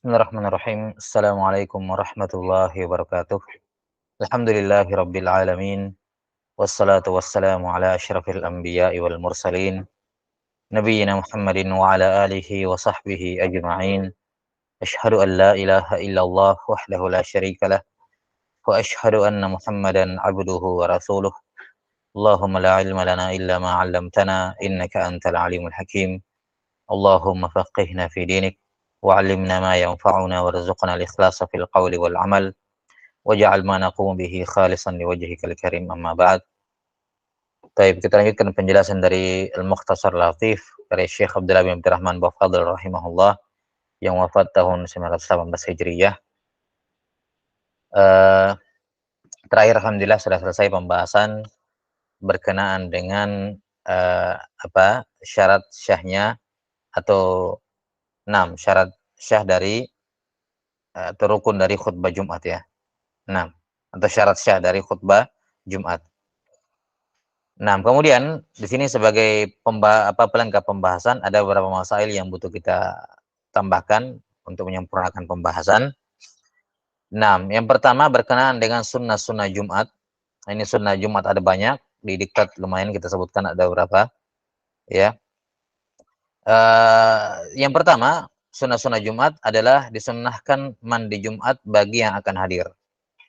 Bismillahirrahmanirrahim. Assalamualaikum warahmatullahi wabarakatuh. Alhamdulillahi rabbil alamin. Wassalatu wassalamu ala asyrafil anbiya'i wal mursalin. Nabiyyina Muhammadin wa ala alihi wa sahbihi ajma'in. Ashhadu an la ilaha illallah wahdahu la syarika lah. Wa ashhadu anna Muhammadan abduhu wa rasuluh. Allahumma la ilma lana illa ma 'allamtana innaka antal alimul hakim. Allahumma faqihna fi dinik. وعلمنا ما ينفعنا وارزقنا الإخلاص في القول والعمل واجعل ما نقوم به خالصا لوجهك الكريم أما بعد. Baik, kita lanjutkan penjelasan dari Al-Mukhtasar Latif dari Syekh Abdullah bin Abdurrahman Bafadl rahimahullah yang wafat tahun 918 Hijriyah. Terakhir alhamdulillah sudah selesai pembahasan berkenaan dengan syarat syahnya atau 6 syarat syah dari atau rukun dari khutbah Jumat ya. 6 atau syarat syah dari khutbah Jumat. Nah, kemudian di sini sebagai pelengkap pembahasan ada beberapa masail yang butuh kita tambahkan untuk menyempurnakan pembahasan. Nah, yang pertama berkenaan dengan sunnah-sunnah Jumat. Ini sunnah Jumat ada banyak, di diktat lumayan kita sebutkan ada beberapa ya. Yang pertama, sunnah-sunnah Jumat adalah disunnahkan mandi Jumat bagi yang akan hadir.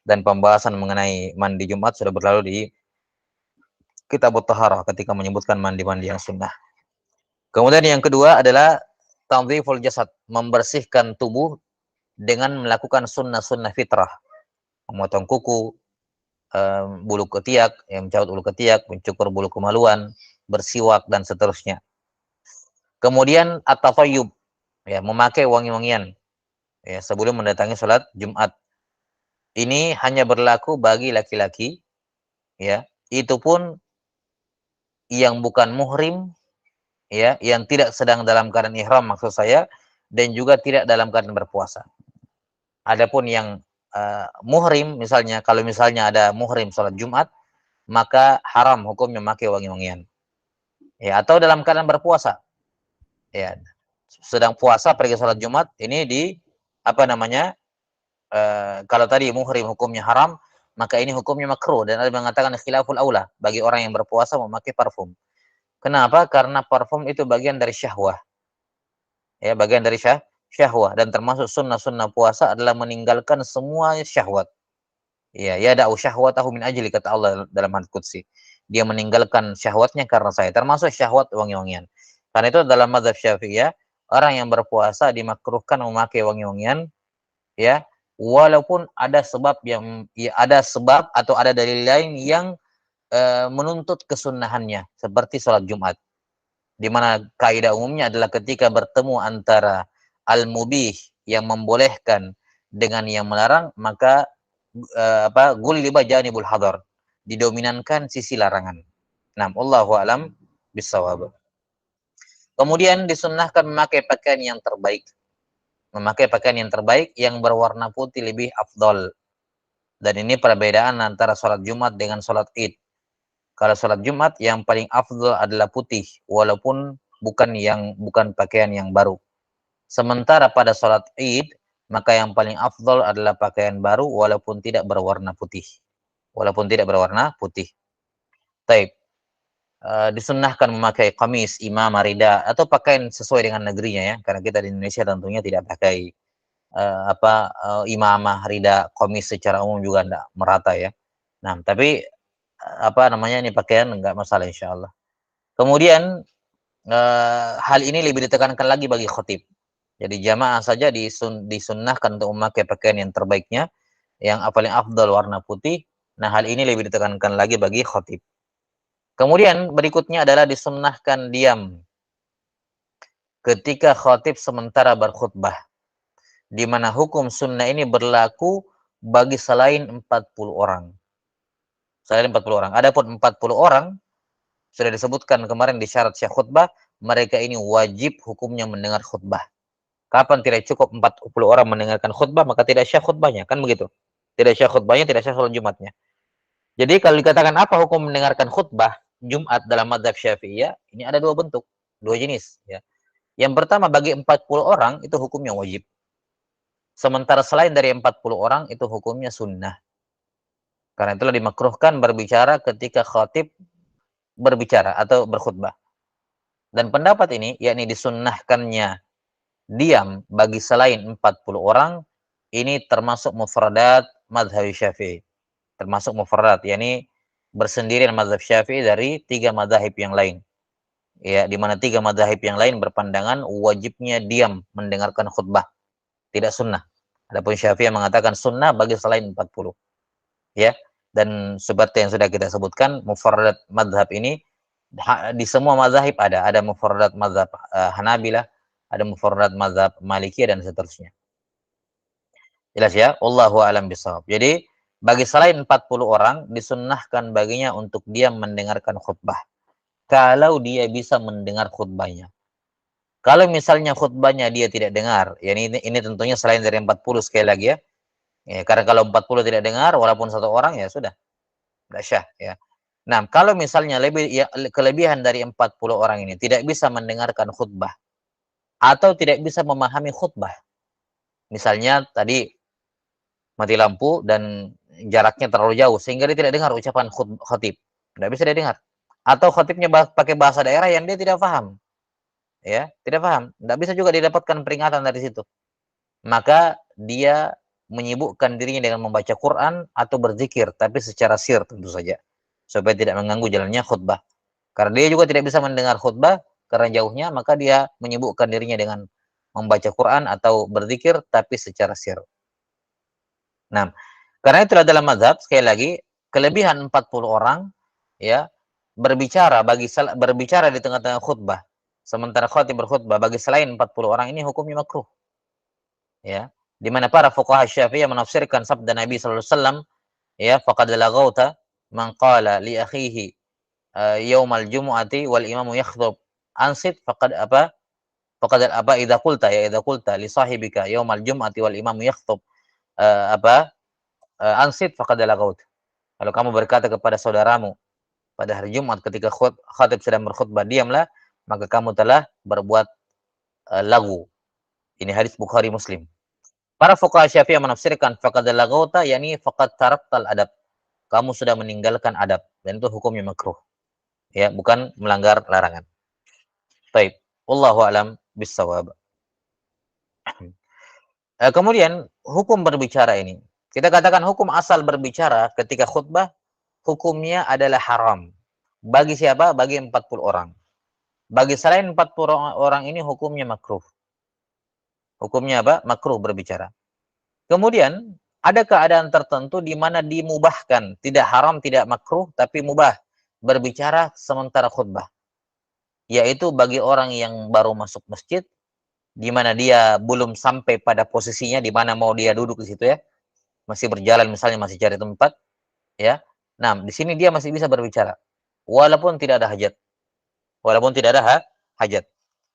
Dan pembahasan mengenai mandi Jumat sudah berlalu di Kitab At-Taharah ketika menyebutkan mandi-mandi yang sunnah. Kemudian yang kedua adalah tanziful jasad, membersihkan tubuh dengan melakukan sunnah-sunnah fitrah. Memotong kuku, bulu ketiak, mencabut bulu ketiak, mencukur bulu kemaluan, bersiwak dan seterusnya. Kemudian at-tatayyub, ya, memakai wangi-wangian ya sebelum mendatangi salat Jumat. Ini hanya berlaku bagi laki-laki ya, itu pun yang bukan muhrim ya, yang tidak sedang dalam keadaan ihram maksud saya, dan juga tidak dalam keadaan berpuasa. Adapun yang muhrim misalnya, kalau misalnya ada muhrim salat Jumat, maka haram hukumnya memakai wangi-wangian. Ya, atau dalam keadaan berpuasa. Ya, sedang puasa pergi salat Jumat, ini di kalau tadi muhrim hukumnya haram, maka ini hukumnya makruh, dan ada yang mengatakan khilaful aula bagi orang yang berpuasa memakai parfum. Kenapa? Karena parfum itu bagian dari syahwah. Ya, bagian dari syahwah, dan termasuk sunnah-sunnah puasa adalah meninggalkan semua syahwat. Ya, ya da'u syahwatahu min ajli, kata Allah dalam hadits qudsi. Dia meninggalkan syahwatnya karena saya, termasuk syahwat wangi-wangian. Karena itu dalam mazhab Syafi'iyah, orang yang berpuasa dimakruhkan memakai wangi-wangian ya, walaupun ada sebab atau ada dalil lain yang menuntut kesunnahannya, seperti sholat Jumat, di mana kaidah umumnya adalah ketika bertemu antara al-mubih yang membolehkan dengan yang melarang, maka gulliba janibul hadar, didominankan sisi larangan. Nah, Allahu a'lam bissawab. Kemudian disunnahkan memakai pakaian yang terbaik. Memakai pakaian yang terbaik yang berwarna putih lebih afdol. Dan ini perbedaan antara sholat Jumat dengan sholat Id. Kalau sholat Jumat yang paling afdol adalah putih, walaupun bukan pakaian yang baru. Sementara pada sholat Id, maka yang paling afdol adalah pakaian baru walaupun tidak berwarna putih. Walaupun tidak berwarna putih. Taib. Disunnahkan memakai kamis, imamah, rida, atau pakaian sesuai dengan negerinya ya. Karena kita di Indonesia tentunya tidak pakai imamah, rida, kamis secara umum juga tidak merata ya. Nah, tapi ini pakaian enggak masalah insyaallah. Kemudian hal ini lebih ditekankan lagi bagi khatib. Jadi jamaah saja disunnahkan untuk memakai pakaian yang terbaiknya, yang paling afdal warna putih. Nah, hal ini lebih ditekankan lagi bagi khatib. Kemudian berikutnya adalah disunnahkan diam ketika khatib sementara berkhutbah, di mana hukum sunnah ini berlaku bagi selain 40 orang. Selain 40 orang. Adapun 40 orang sudah disebutkan kemarin di syarat syah khutbah, mereka ini wajib hukumnya mendengar khutbah. Kapan tidak cukup 40 orang mendengarkan khutbah, maka tidak syah khutbahnya, kan begitu. Tidak syah khutbahnya, tidak syah salat Jumatnya. Jadi kalau dikatakan apa hukum mendengarkan khutbah Jumat dalam mazhab Syafi'iyah, ini ada dua bentuk, dua jenis ya. Yang pertama, bagi 40 orang itu hukumnya wajib. Sementara selain dari 40 orang itu hukumnya sunnah. Karena itulah dimakruhkan berbicara ketika khatib berbicara atau berkhutbah. Dan pendapat ini, yakni disunnahkannya diam bagi selain 40 orang, ini termasuk mufradat madhab Syafi'i. Termasuk mufradat, yakni bersendirian mazhab Syafi'i dari 3 mazhab yang lain. Ya, di mana 3 mazhab yang lain berpandangan wajibnya diam mendengarkan khutbah, tidak sunnah. Adapun Syafi'i mengatakan sunnah bagi selain 40. Ya, dan seperti yang sudah kita sebutkan, mufradat mazhab ini di semua mazhab ada mufradat mazhab Hanabilah, ada mufradat mazhab Malikiyah dan seterusnya. Jelas ya? Wallahu alam bisawab. Jadi bagi selain 40 orang disunnahkan baginya untuk dia mendengarkan khutbah. Kalau dia bisa mendengar khutbahnya. Kalau misalnya khutbahnya dia tidak dengar, ya ini tentunya selain dari 40 sekali lagi ya. Ya, karena kalau 40 tidak dengar walaupun satu orang ya sudah, enggak syah ya. Nah, kalau misalnya kelebihan dari 40 orang ini tidak bisa mendengarkan khutbah atau tidak bisa memahami khutbah. Misalnya tadi mati lampu dan jaraknya terlalu jauh sehingga dia tidak dengar ucapan khatib. Tidak bisa dia dengar. Atau khatibnya pakai bahasa daerah yang dia tidak paham. Ya, tidak paham. Tidak bisa juga didapatkan peringatan dari situ. Maka dia menyibukkan dirinya dengan membaca Quran atau berzikir, tapi secara sir tentu saja. Supaya tidak mengganggu jalannya khutbah. Karena dia juga tidak bisa mendengar khutbah karena jauhnya, maka dia menyibukkan dirinya dengan membaca Quran atau berzikir, tapi secara sir. Nah, karena itulah dalam mazhab, sekali lagi, kelebihan 40 orang, ya, berbicara di tengah-tengah khutbah, sementara khatib berkhutbah, bagi selain 40 orang ini hukumnya makruh. Ya, di mana para fuqaha Syafi'iyah menafsirkan sabda Nabi sallallahu alaihi wasallam, ya, faqad laghauta man qala li akhihi yaumal jumu'ati wal imamu yakhtub ansit faqad idza qulta li sahibika yaumal jumu'ati wal imamu yakhtub ansit faqad lagaut. Kalau kamu berkata kepada saudaramu pada hari Jumat ketika khatib sedang berkhutbah, diamlah, maka kamu telah berbuat lagu. Ini hadis Bukhari Muslim. Para fuqaha Syafi'iyah menafsirkan faqad lagauta, yakni faqad taraktal adab. Kamu sudah meninggalkan adab dan itu hukumnya makruh. Ya, bukan melanggar larangan. Baik, wallahu alam bissawab. Kemudian hukum berbicara ini. Kita katakan hukum asal berbicara ketika khutbah, hukumnya adalah haram. Bagi siapa? Bagi 40 orang. Bagi selain 40 orang ini hukumnya makruh. Hukumnya apa? Makruh berbicara. Kemudian ada keadaan tertentu di mana dimubahkan, tidak haram, tidak makruh, tapi mubah berbicara sementara khutbah. Yaitu bagi orang yang baru masuk masjid, di mana dia belum sampai pada posisinya di mana mau dia duduk di situ ya. Masih berjalan misalnya, masih cari tempat ya. Nah, di sini dia masih bisa berbicara walaupun tidak ada hajat. Walaupun tidak ada hajat.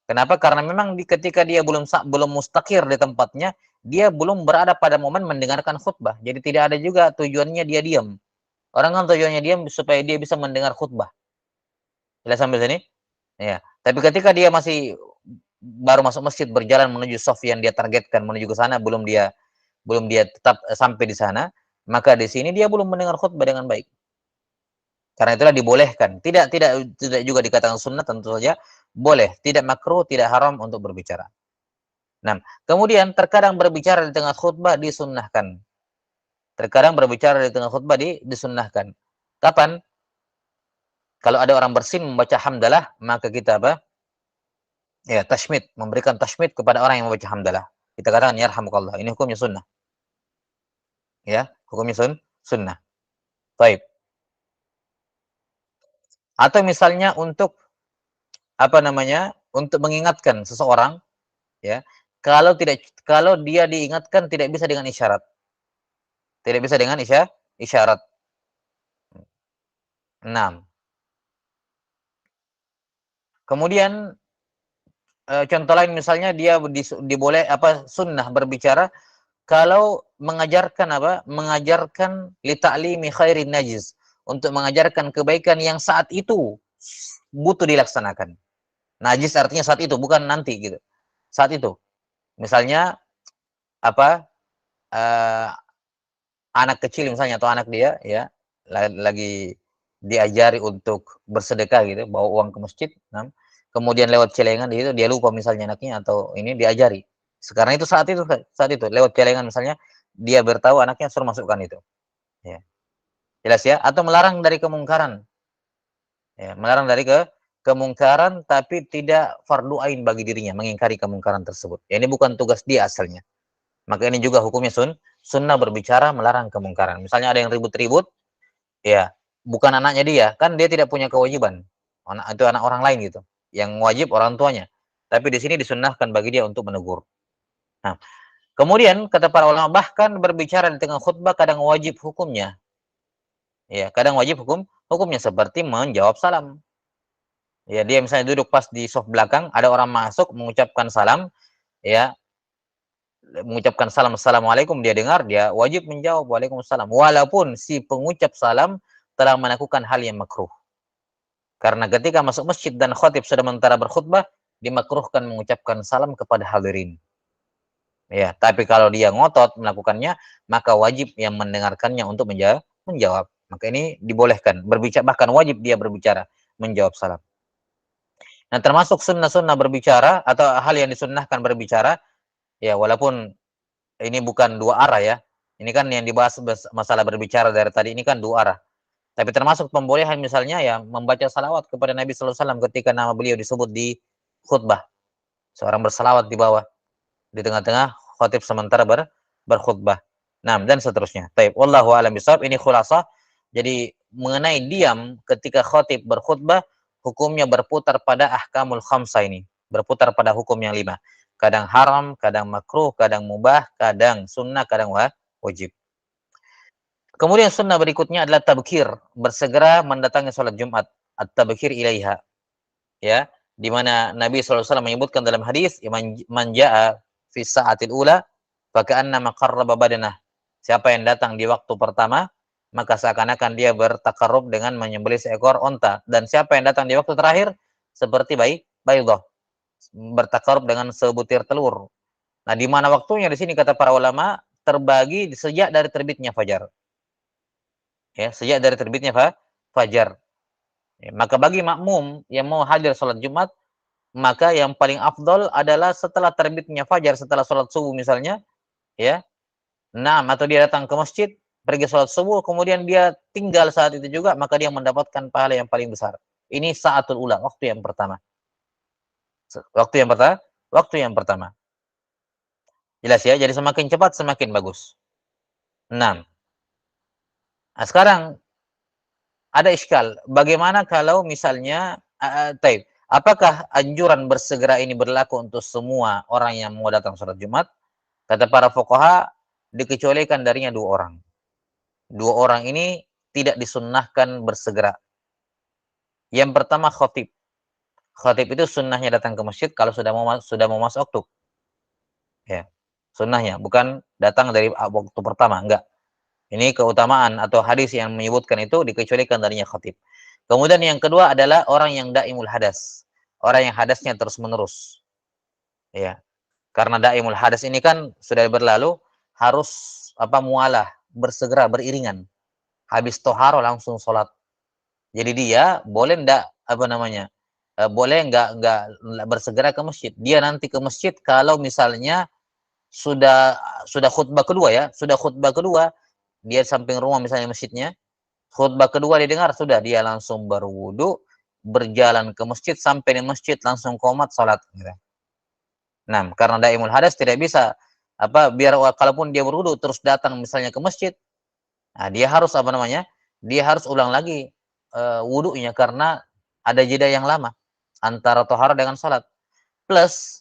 Kenapa? Karena memang ketika dia belum mustakir di tempatnya, dia belum berada pada momen mendengarkan khutbah. Jadi tidak ada juga tujuannya dia diam. Orang kan tujuannya diam supaya dia bisa mendengar khutbah. Jelas sampai sini? Ya. Tapi ketika dia masih baru masuk masjid, berjalan menuju shaf yang dia targetkan menuju ke sana, belum dia tetap sampai di sana, maka di sini dia belum mendengar khutbah dengan baik. Karena itulah dibolehkan. Tidak juga dikatakan sunnah, tentu saja boleh, tidak makruh, tidak haram untuk berbicara. Nah, kemudian terkadang berbicara di tengah khutbah disunnahkan. Terkadang berbicara di tengah khutbah disunnahkan. Kapan? Kalau ada orang bersin membaca hamdalah, maka kita apa? Ya, tashmid, memberikan tashmid kepada orang yang membaca hamdalah. Kita katakan yarhamukallah. Ini hukumnya sunnah. Ya, hukumnya sunnah. Baik. Atau misalnya untuk apa namanya? Untuk mengingatkan seseorang, ya. Kalau dia diingatkan tidak bisa dengan isyarat. Tidak bisa dengan isyarat. 6. Kemudian contoh lain misalnya dia diboleh sunnah berbicara kalau mengajarkan mengajarkan li ta'limi khairin najiz, untuk mengajarkan kebaikan yang saat itu butuh dilaksanakan. Najis artinya saat itu, bukan nanti gitu. Saat itu. Misalnya apa anak kecil misalnya atau anak dia ya lagi diajari untuk bersedekah gitu, bawa uang ke masjid, nah, kemudian lewat celengan itu dia lupa misalnya anaknya atau ini diajari. Sekarang itu saat itu lewat celengan misalnya dia bertahu anaknya suruh masukkan itu. Ya. Jelas ya? Atau melarang dari kemungkaran. Ya, melarang dari kemungkaran tapi tidak fardu ain bagi dirinya mengingkari kemungkaran tersebut. Ya, ini bukan tugas dia asalnya. Maka ini juga hukumnya sunnah berbicara melarang kemungkaran. Misalnya ada yang ribut-ribut, ya bukan anaknya dia, kan dia tidak punya kewajiban. Itu anak orang lain gitu. Yang wajib orang tuanya. Tapi di sini disunnahkan bagi dia untuk menegur. Nah, kemudian kata para ulama bahkan berbicara di tengah khutbah kadang wajib hukumnya. Ya, kadang wajib hukumnya seperti menjawab salam. Ya, dia misalnya duduk pas di soft belakang, ada orang masuk mengucapkan salam, ya, mengucapkan salam assalamualaikum, dia dengar, dia wajib menjawab waalaikumsalam walaupun si pengucap salam telah melakukan hal yang makruh. Karena ketika masuk masjid dan khatib sudah sementara berkhutbah, dimakruhkan mengucapkan salam kepada hadirin. Ya, tapi kalau dia ngotot melakukannya, maka wajib yang mendengarkannya untuk menjawab. Maka ini dibolehkan berbicara, bahkan wajib dia berbicara, menjawab salam. Nah, termasuk sunnah-sunnah berbicara atau hal yang disunnahkan berbicara, ya walaupun ini bukan dua arah ya. Ini kan yang dibahas masalah berbicara dari tadi ini kan dua arah. Tapi termasuk pembolehan misalnya ya membaca salawat kepada Nabi sallallahu alaihi wasallam ketika nama beliau disebut di khutbah. Seorang bersalawat di bawah, di tengah-tengah khatib sementara berkhutbah. Nah, dan seterusnya. Baik, wallahu a'lam bishawab. Ini khulasah. Jadi mengenai diam ketika khatib berkhutbah, hukumnya berputar pada ahkamul khamsah ini. Berputar pada hukum yang 5. Kadang haram, kadang makruh, kadang mubah, kadang sunnah, kadang wajib. Kemudian sunnah berikutnya adalah tabkir, bersegera mendatangi sholat Jumat, at-tabkir ilaiha. Ya, di mana Nabi SAW menyebutkan dalam hadis, man jaa fi sa'atil ula, faka'annama qarraba badanah. Siapa yang datang di waktu pertama, maka seakan-akan dia bertakarrub dengan menyembelih seekor onta. Dan siapa yang datang di waktu terakhir, seperti baydah, bertakarrub dengan sebutir telur. Nah, di mana waktunya di sini kata para ulama terbagi sejak dari terbitnya fajar. Ya, sejak dari terbitnya fajar. Ya, maka bagi makmum yang mau hadir sholat Jumat, maka yang paling afdol adalah setelah terbitnya fajar, setelah sholat subuh misalnya, ya, nah, atau dia datang ke masjid, pergi sholat subuh, kemudian dia tinggal saat itu juga, maka dia mendapatkan pahala yang paling besar. Ini saatul ula, waktu yang pertama. Waktu yang pertama, waktu yang pertama. Jelas ya, jadi semakin cepat semakin bagus. 6. Nah, sekarang ada iskal. Bagaimana kalau misalnya, apakah anjuran bersegera ini berlaku untuk semua orang yang mau datang sholat Jumat? Kata para fuqaha, dikecualikan darinya 2 orang. 2 orang ini tidak disunnahkan bersegera. Yang pertama khatib. Khatib itu sunnahnya datang ke masjid kalau sudah mau masuk waktu. Ya. Sunnahnya bukan datang dari waktu pertama, enggak. Ini keutamaan atau hadis yang menyebutkan itu dikecualikan darinya khatib. Kemudian yang kedua adalah orang yang daimul hadas. Orang yang hadasnya terus-menerus. Ya. Karena daimul hadas ini kan sudah berlalu, harus mualah, bersegera, beriringan. Habis toharo langsung sholat. Jadi dia boleh enggak boleh enggak bersegera ke masjid. Dia nanti ke masjid kalau misalnya sudah khutbah kedua ya, sudah khutbah kedua, dia samping rumah misalnya masjidnya, khutbah kedua didengar, sudah dia langsung berwudu, berjalan ke masjid, sampai di masjid langsung qomat salat gitu. Nah, karena daimul hadas tidak bisa biar kalaupun dia berwudu terus datang misalnya ke masjid, nah dia harus dia harus ulang lagi wudunya karena ada jeda yang lama antara tohara dengan salat. Plus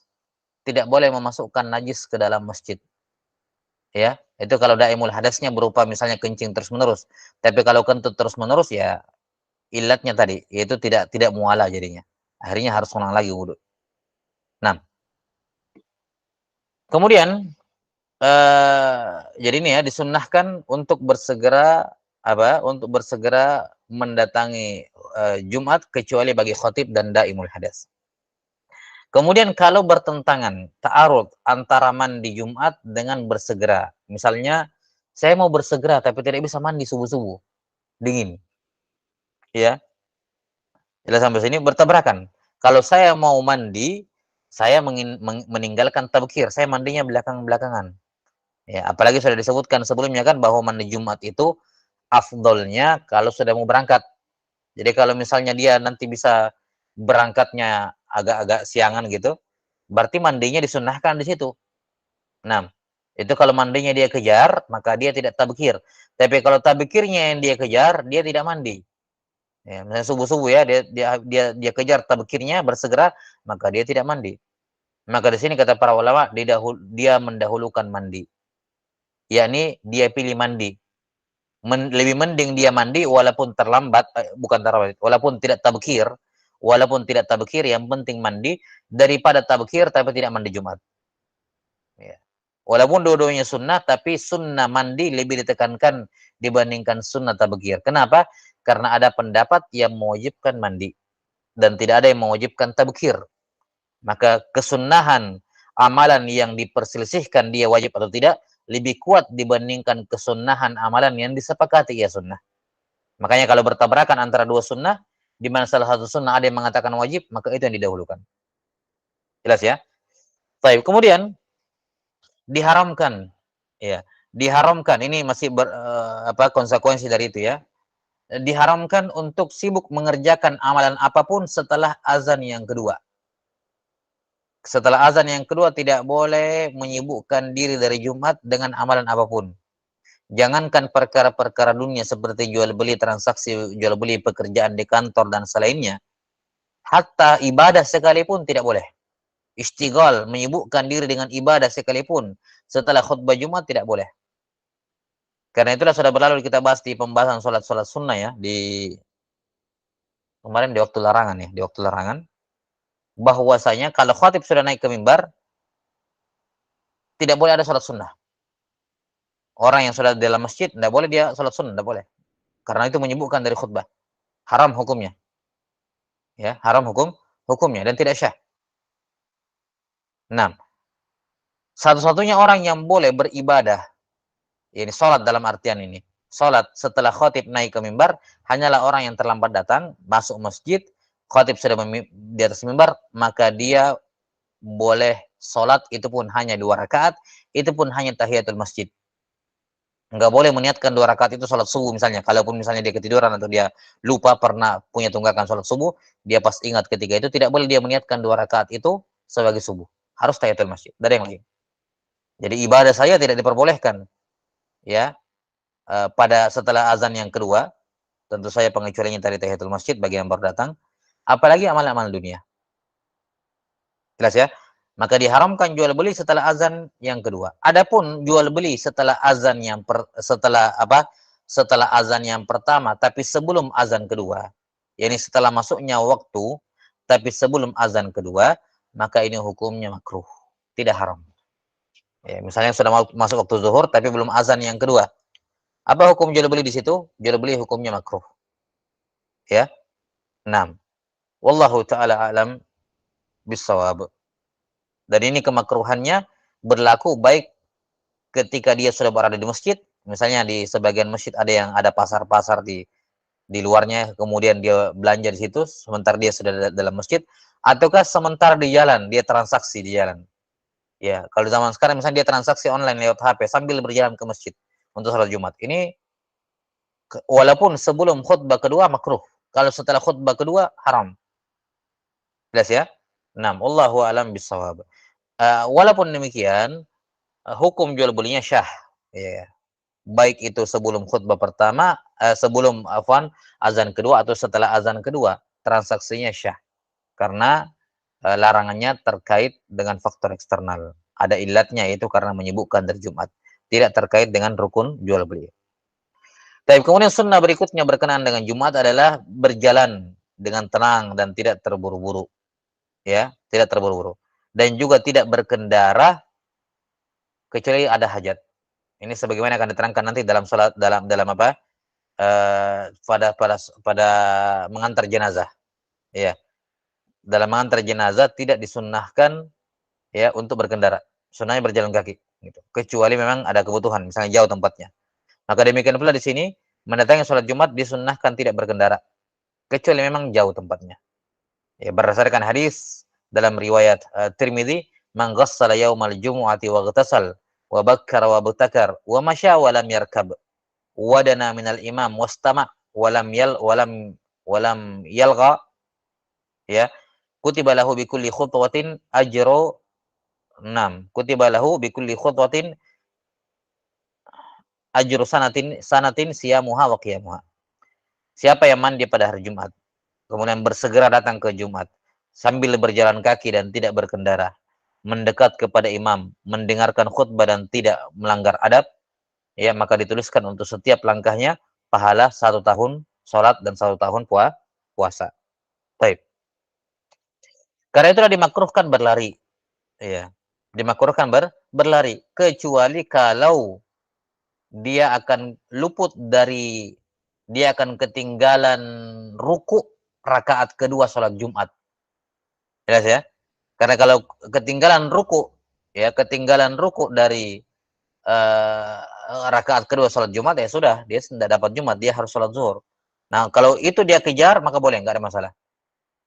tidak boleh memasukkan najis ke dalam masjid. Ya, itu kalau daimul hadasnya berupa misalnya kencing terus-menerus. Tapi kalau kentut terus-menerus ya ilatnya tadi, yaitu tidak mualah jadinya. Akhirnya harus ulang lagi wudu. Nah, kemudian jadi ini ya disunnahkan untuk bersegera untuk bersegera mendatangi Jumat kecuali bagi khatib dan daimul hadas. Kemudian kalau bertentangan, ta'arud antara mandi Jumat dengan bersegera. Misalnya, saya mau bersegera tapi tidak bisa mandi subuh-subuh, dingin. Ya, jelas sampai sini bertabrakan. Kalau saya mau mandi, saya meninggalkan tabkir, saya mandinya belakang-belakangan. Ya, apalagi sudah disebutkan sebelumnya kan bahwa mandi Jumat itu afdolnya kalau sudah mau berangkat. Jadi kalau misalnya dia nanti bisa berangkatnya agak-agak siangan gitu, berarti mandinya disunnahkan di situ. Nah, itu kalau mandinya dia kejar, maka dia tidak tabkir. Tapi kalau tabkirnya yang dia kejar, dia tidak mandi. Ya, misalnya subuh-subuh ya, dia kejar tabkirnya bersegera, maka dia tidak mandi. Maka di sini kata para ulama, dia mendahulukan mandi. Yakni dia pilih mandi. Lebih mending dia mandi walaupun terlambat, bukan terlambat, walaupun tidak tabkir, yang penting mandi daripada tabkir tapi tidak mandi Jumat. Ya. Walaupun dua-duanya sunnah, tapi sunnah mandi lebih ditekankan dibandingkan sunnah tabkir. Kenapa? Karena ada pendapat yang mewajibkan mandi dan tidak ada yang mewajibkan tabkir. Maka kesunnahan amalan yang diperselisihkan dia wajib atau tidak lebih kuat dibandingkan kesunnahan amalan yang disepakati ya sunnah. Makanya kalau bertabrakan antara dua sunnah, di mana salah satu sunnah ada yang mengatakan wajib, maka itu yang didahulukan. Jelas ya? Baik, kemudian diharamkan, ya, diharamkan ini masih konsekuensi dari itu ya. Diharamkan untuk sibuk mengerjakan amalan apapun setelah azan yang kedua. Setelah azan yang kedua tidak boleh menyibukkan diri dari Jumat dengan amalan apapun. Jangankan perkara-perkara dunia seperti jual beli, transaksi jual beli, pekerjaan di kantor dan selainnya. Hatta ibadah sekalipun tidak boleh. Istighal, menyibukkan diri dengan ibadah sekalipun setelah khutbah Jumat tidak boleh. Karena itulah sudah berlalu kita bahas di pembahasan sholat-sholat sunnah ya, di kemarin di waktu larangan ya, di waktu larangan, bahwasanya kalau khatib sudah naik ke mimbar, tidak boleh ada sholat sunnah. Orang yang sudah di dalam masjid, tidak boleh dia sholat sunnah, tidak boleh. Karena itu menyibukkan dari khutbah. Haram hukumnya. Ya, haram hukumnya dan tidak syah. Nah, satu-satunya orang yang boleh beribadah, ini sholat dalam artian ini, sholat setelah khatib naik ke mimbar, hanyalah orang yang terlambat datang, masuk masjid, khatib sudah di atas mimbar, maka dia boleh sholat, itu pun hanya 2 rakaat, itu pun hanya tahiyatul masjid. Nggak boleh meniatkan 2 rakaat itu sholat subuh misalnya. Kalaupun misalnya dia ketiduran atau dia lupa pernah punya tunggakan sholat subuh, dia pas ingat ketika itu, tidak boleh dia meniatkan 2 rakaat itu sebagai subuh. Harus tahiyatul masjid. Tidak ada yang lain. Jadi ibadah saya tidak diperbolehkan. Ya, pada setelah azan yang kedua, tentu saya pengecualiannya tadi tahiyatul masjid bagi yang baru datang, apalagi amal-amal dunia. Jelas ya? Maka diharamkan jual beli setelah azan yang kedua. Adapun jual beli setelah azan setelah azan yang pertama tapi sebelum azan kedua, yakni setelah masuknya waktu tapi sebelum azan kedua, maka ini hukumnya makruh, tidak haram. Ya, misalnya sudah masuk waktu zuhur tapi belum azan yang kedua. Apa hukum jual beli di situ? Jual beli hukumnya makruh. Ya. 6. Wallahu taala alam bisawab. Dan ini kemakruhannya berlaku baik ketika dia sudah berada di masjid, misalnya di sebagian masjid ada pasar-pasar di luarnya, kemudian dia belanja di situ sementara dia sudah dalam masjid, ataukah sementara di jalan dia transaksi di jalan. Ya, kalau zaman sekarang misalnya dia transaksi online lewat HP sambil berjalan ke masjid untuk sholat Jumat. Ini walaupun sebelum khutbah kedua makruh, kalau setelah khutbah kedua haram. Jelas ya? 6. Wallahu a'lam bishawab. Walaupun demikian, hukum jual belinya syah, ya. Baik itu sebelum khutbah pertama, sebelum azan kedua atau setelah azan kedua, transaksinya syah. Karena larangannya terkait dengan faktor eksternal. Ada ilatnya, yaitu karena menyibukkan dari Jumat. Tidak terkait dengan rukun jual beli. Tapi kemudian sunnah berikutnya berkenaan dengan Jumat adalah berjalan dengan tenang dan tidak terburu-buru. Ya, tidak terburu-buru. Dan juga tidak berkendara kecuali ada hajat. Ini sebagaimana akan diterangkan nanti dalam salat dalam apa? Pada mengantar jenazah. Ya. dalam mengantar jenazah tidak disunnahkan ya untuk berkendara. Sunnahnya berjalan kaki gitu. Kecuali memang ada kebutuhan, misalnya jauh tempatnya. Maka demikian pula di sini mendatangi sholat Jumat disunnahkan tidak berkendara kecuali memang jauh tempatnya. Ya, berdasarkan hadis dalam riwayat Tirmidzi, "Man ghassala yaumal jumu'ati wa ghtasal wa bakkara wa btakar wa masya wa lam yarkab wa dana minal imam wastama' wa lam yalgha ya kutiba lahu bi kulli khutwatin ajru 6 kutiba lahu bi kulli khutwatin ajru sanatin siyamuha wa qiyamuha." Siapa yang mandi pada hari Jumat kemudian bersegera datang ke Jumat sambil berjalan kaki dan tidak berkendara, mendekat kepada imam, mendengarkan khutbah dan tidak melanggar adab, ya maka dituliskan untuk setiap langkahnya pahala 1 tahun sholat dan 1 tahun puasa. Baik. Karena itulah dimakruhkan berlari, ya. Dimakruhkan berlari kecuali kalau dia akan ketinggalan ruku rakaat kedua sholat Jumat. Jelas ya? Karena kalau ketinggalan ruku dari uh, rakaat kedua sholat Jumat ya sudah, dia tidak dapat Jumat, dia harus sholat zuhur. Nah, kalau itu dia kejar maka boleh, nggak ada masalah.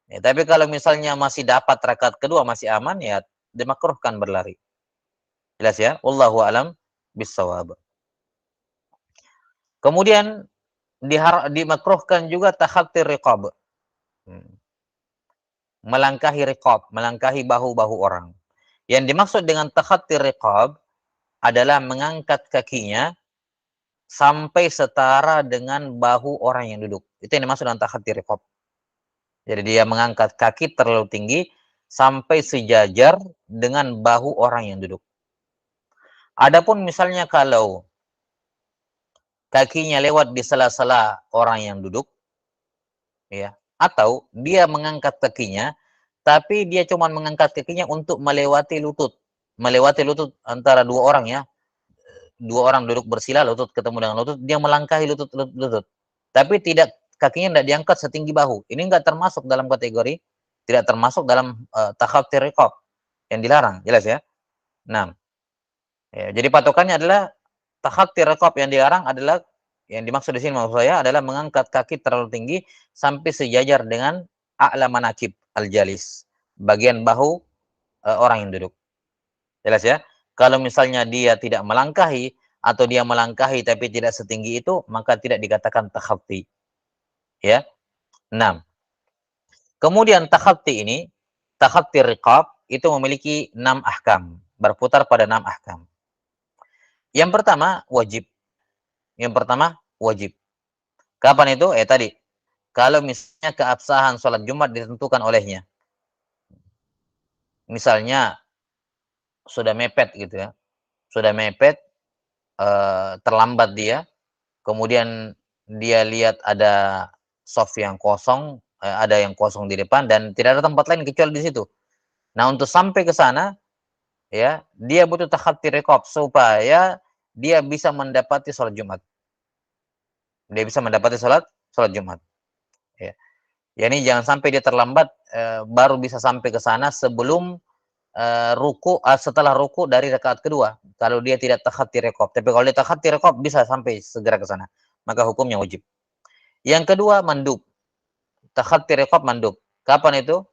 Ya, tapi kalau misalnya masih dapat rakaat kedua masih aman ya dimakruhkan berlari. Jelas ya? Wallahu alam bissawab. Kemudian dimakruhkan juga takhattir riqab. Melangkahi riqab, melangkahi bahu-bahu orang. Yang dimaksud dengan takhattir riqab adalah mengangkat kakinya sampai setara dengan bahu orang yang duduk. Itu yang dimaksud dengan takhattir riqab. Jadi dia mengangkat kaki terlalu tinggi sampai sejajar dengan bahu orang yang duduk. Adapun misalnya kalau kakinya lewat di sela-sela orang yang duduk, ya, atau dia mengangkat kakinya, tapi dia cuma mengangkat kakinya untuk melewati lutut antara dua orang ya, dua orang duduk bersila lutut ketemu dengan lutut, dia melangkahi lutut, tapi tidak kakinya tidak diangkat setinggi bahu. Ini enggak termasuk dalam kategori, tidak termasuk dalam takhattir riqab yang dilarang, jelas ya. Nah, ya, jadi patokannya adalah takhattir riqab yang dilarang adalah yang dimaksud di sini maksud saya adalah mengangkat kaki terlalu tinggi sampai sejajar dengan a'la manakib al-jalis, bagian bahu orang yang duduk. Jelas ya? Kalau misalnya dia tidak melangkahi atau dia melangkahi tapi tidak setinggi itu, maka tidak dikatakan takhatti. Ya. 6. Kemudian takhatti ini, takhatti riqab itu memiliki 6 ahkam, berputar pada 6 ahkam. Yang pertama wajib. Yang pertama wajib. Kapan itu? Tadi. Kalau misalnya keabsahan sholat Jumat ditentukan olehnya. Misalnya sudah mepet gitu ya. Sudah mepet, terlambat dia, kemudian dia lihat ada shaf yang kosong, ada yang kosong di depan dan tidak ada tempat lain kecuali di situ. Nah, untuk sampai ke sana ya, dia butuh takhattir riqab supaya dia bisa mendapati sholat Jumat. Dia bisa mendapati sholat Jumat. Ya. Yani jangan sampai dia terlambat baru bisa sampai ke sana sebelum setelah ruku dari rakaat kedua. Kalau dia tidak takhattir riqab. Tapi kalau dia takhattir riqab bisa sampai segera ke sana. Maka hukumnya wajib. Yang kedua mandub. Takhattir riqab mandub. Kapan itu?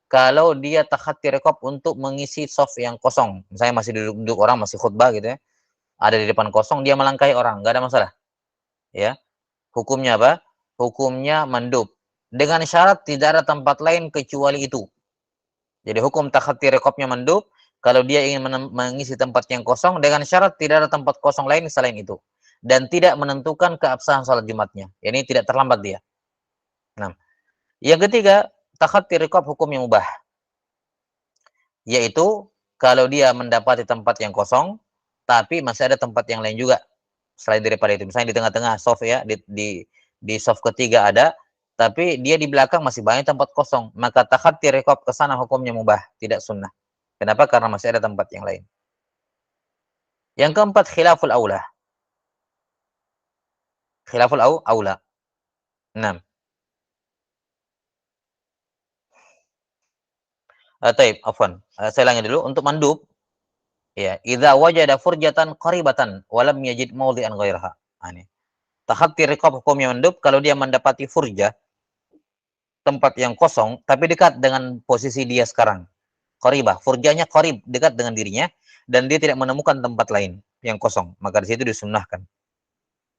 Kalau dia takhattir riqab untuk mengisi shaf yang kosong. Misalnya masih duduk orang, masih khutbah gitu ya. Ada di depan kosong, dia melangkahi orang, nggak ada masalah. Ya. Hukumnya apa? Hukumnya mandub. Dengan syarat tidak ada tempat lain kecuali itu. Jadi hukum takhattir riqabnya mandub kalau dia ingin mengisi tempat yang kosong dengan syarat tidak ada tempat kosong lain selain itu dan tidak menentukan keabsahan salat Jumatnya. Ini tidak terlambat dia. Nah, yang ketiga, takhattir riqab hukum yang mubah. Yaitu kalau dia mendapati tempat yang kosong tapi masih ada tempat yang lain juga selain daripada itu. Misalnya di tengah-tengah shaf ya, di shaf ketiga ada, tapi dia di belakang masih banyak tempat kosong, maka takhattir riqab ke sana hukumnya mubah, tidak sunnah. Kenapa? Karena masih ada tempat yang lain. Yang keempat, khilaful aula. Khilaful aula. 6. Taib, afwan. Saya ulangi dulu. Untuk mandub, ya, idza wajada furjatan qaribatan wa lam yajid mawdi'an ghairaha. Ini. Takhatti riqab hukumnya mandub kalau dia mendapati furjah, tempat yang kosong tapi dekat dengan posisi dia sekarang. Qaribah, furjahnya qarib, dekat dengan dirinya dan dia tidak menemukan tempat lain yang kosong, maka di situ disunnahkan.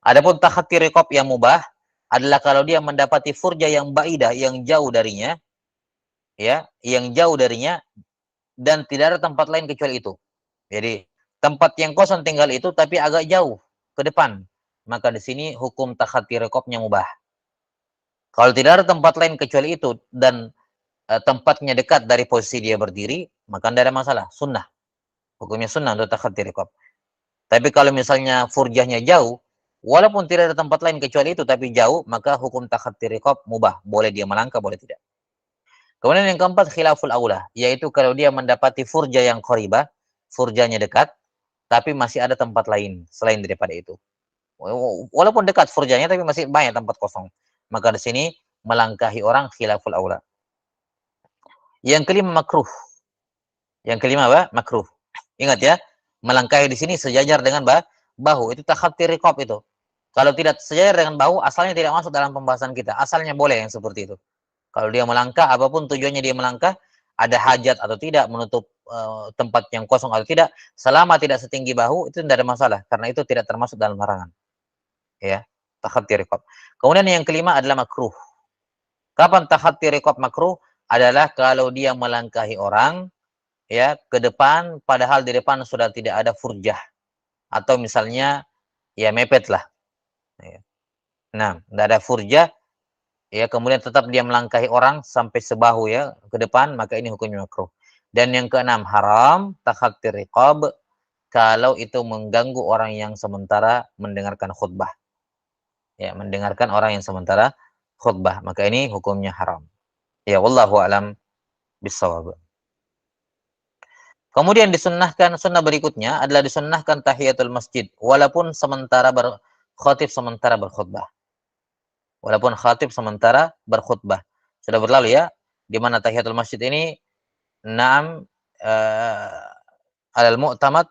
Adapun takhatti riqab yang mubah adalah kalau dia mendapati furjah yang baidah, yang jauh darinya, ya, yang jauh darinya dan tidak ada tempat lain kecuali itu. Jadi tempat yang kosong tinggal itu tapi agak jauh ke depan, maka di sini hukum takhatti riqabnya mubah. Kalau tidak ada tempat lain kecuali itu dan tempatnya dekat dari posisi dia berdiri, maka tidak ada masalah, sunnah. Hukumnya sunnah untuk takhatti riqab. Tapi kalau misalnya furjahnya jauh, walaupun tidak ada tempat lain kecuali itu tapi jauh, maka hukum takhatti riqab mubah, boleh dia melangkah, boleh tidak. Kemudian yang keempat khilaful aula, yaitu kalau dia mendapati furja yang qaribah, furjanya dekat, tapi masih ada tempat lain selain daripada itu. Walaupun dekat furjanya tapi masih banyak tempat kosong. Maka di sini melangkahi orang khilaful aula. Yang kelima makruh. Yang kelima apa? Makruh. Ingat ya, melangkahi di sini sejajar dengan bahu. Itu takhatti riqab itu. Kalau tidak sejajar dengan bahu, asalnya tidak masuk dalam pembahasan kita. Asalnya boleh yang seperti itu. Kalau dia melangkah, apapun tujuannya dia melangkah, ada hajat atau tidak, menutup tempat yang kosong atau tidak, selama tidak setinggi bahu, itu tidak ada masalah. Karena itu tidak termasuk dalam larangan. Ya, takhatti riqab. Kemudian yang kelima adalah makruh. Kapan takhatti riqab makruh? Adalah kalau dia melangkahi orang, ya, ke depan, padahal di depan sudah tidak ada furjah. Atau misalnya, ya mepet lah. Nah, tidak ada furjah, ya, kemudian tetap dia melangkahi orang sampai sebahu, ya, ke depan, maka ini hukumnya makruh. Dan yang keenam, haram takhatti riqab kalau itu mengganggu orang yang sementara mendengarkan khutbah. Ya, mendengarkan orang yang sementara khutbah, maka ini hukumnya haram. Ya, wallahu alam bissawab. Kemudian disunnahkan, sunnah berikutnya adalah disunnahkan tahiyatul masjid walaupun sementara khatib sementara berkhutbah. Walaupun khatib sementara berkhutbah. Sudah berlalu ya, di mana tahiyatul masjid ini na'am alal mu'tamad,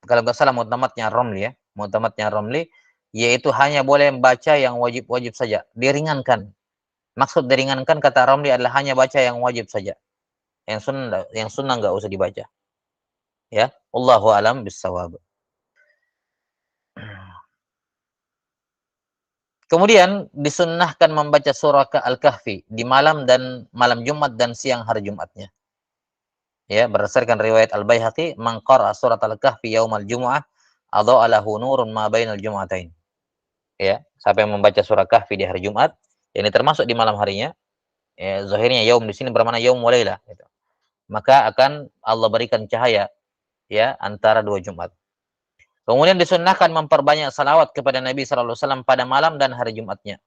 kalau enggak salah mu'tamadnya Romli ya, mu'tamadnya Romli, yaitu hanya boleh membaca yang wajib-wajib saja, diringankan. Maksud diringankan kata Romli adalah hanya baca yang wajib saja. Yang sunnah enggak usah dibaca. Ya, wallahu alam bissawab. Kemudian disunnahkan membaca surah Al-Kahfi di malam Jumat dan siang hari Jumatnya. Ya, berdasarkan riwayat Al-Baihaqi, man qara'a surat Al-Kahfi yaumal jumu'ah adha'a lahu nurun ma bainal jum'atain. Ya, siapa yang membaca surah Kahfi di hari Jumat, ini termasuk di malam harinya, ya, zahirnya yaum di sini bermakna yaum wa lailah gitu. Maka akan Allah berikan cahaya, ya, antara dua Jumat. Kemudian disunnahkan memperbanyak salawat kepada Nabi sallallahu alaihi wasallam pada malam dan hari Jumatnya.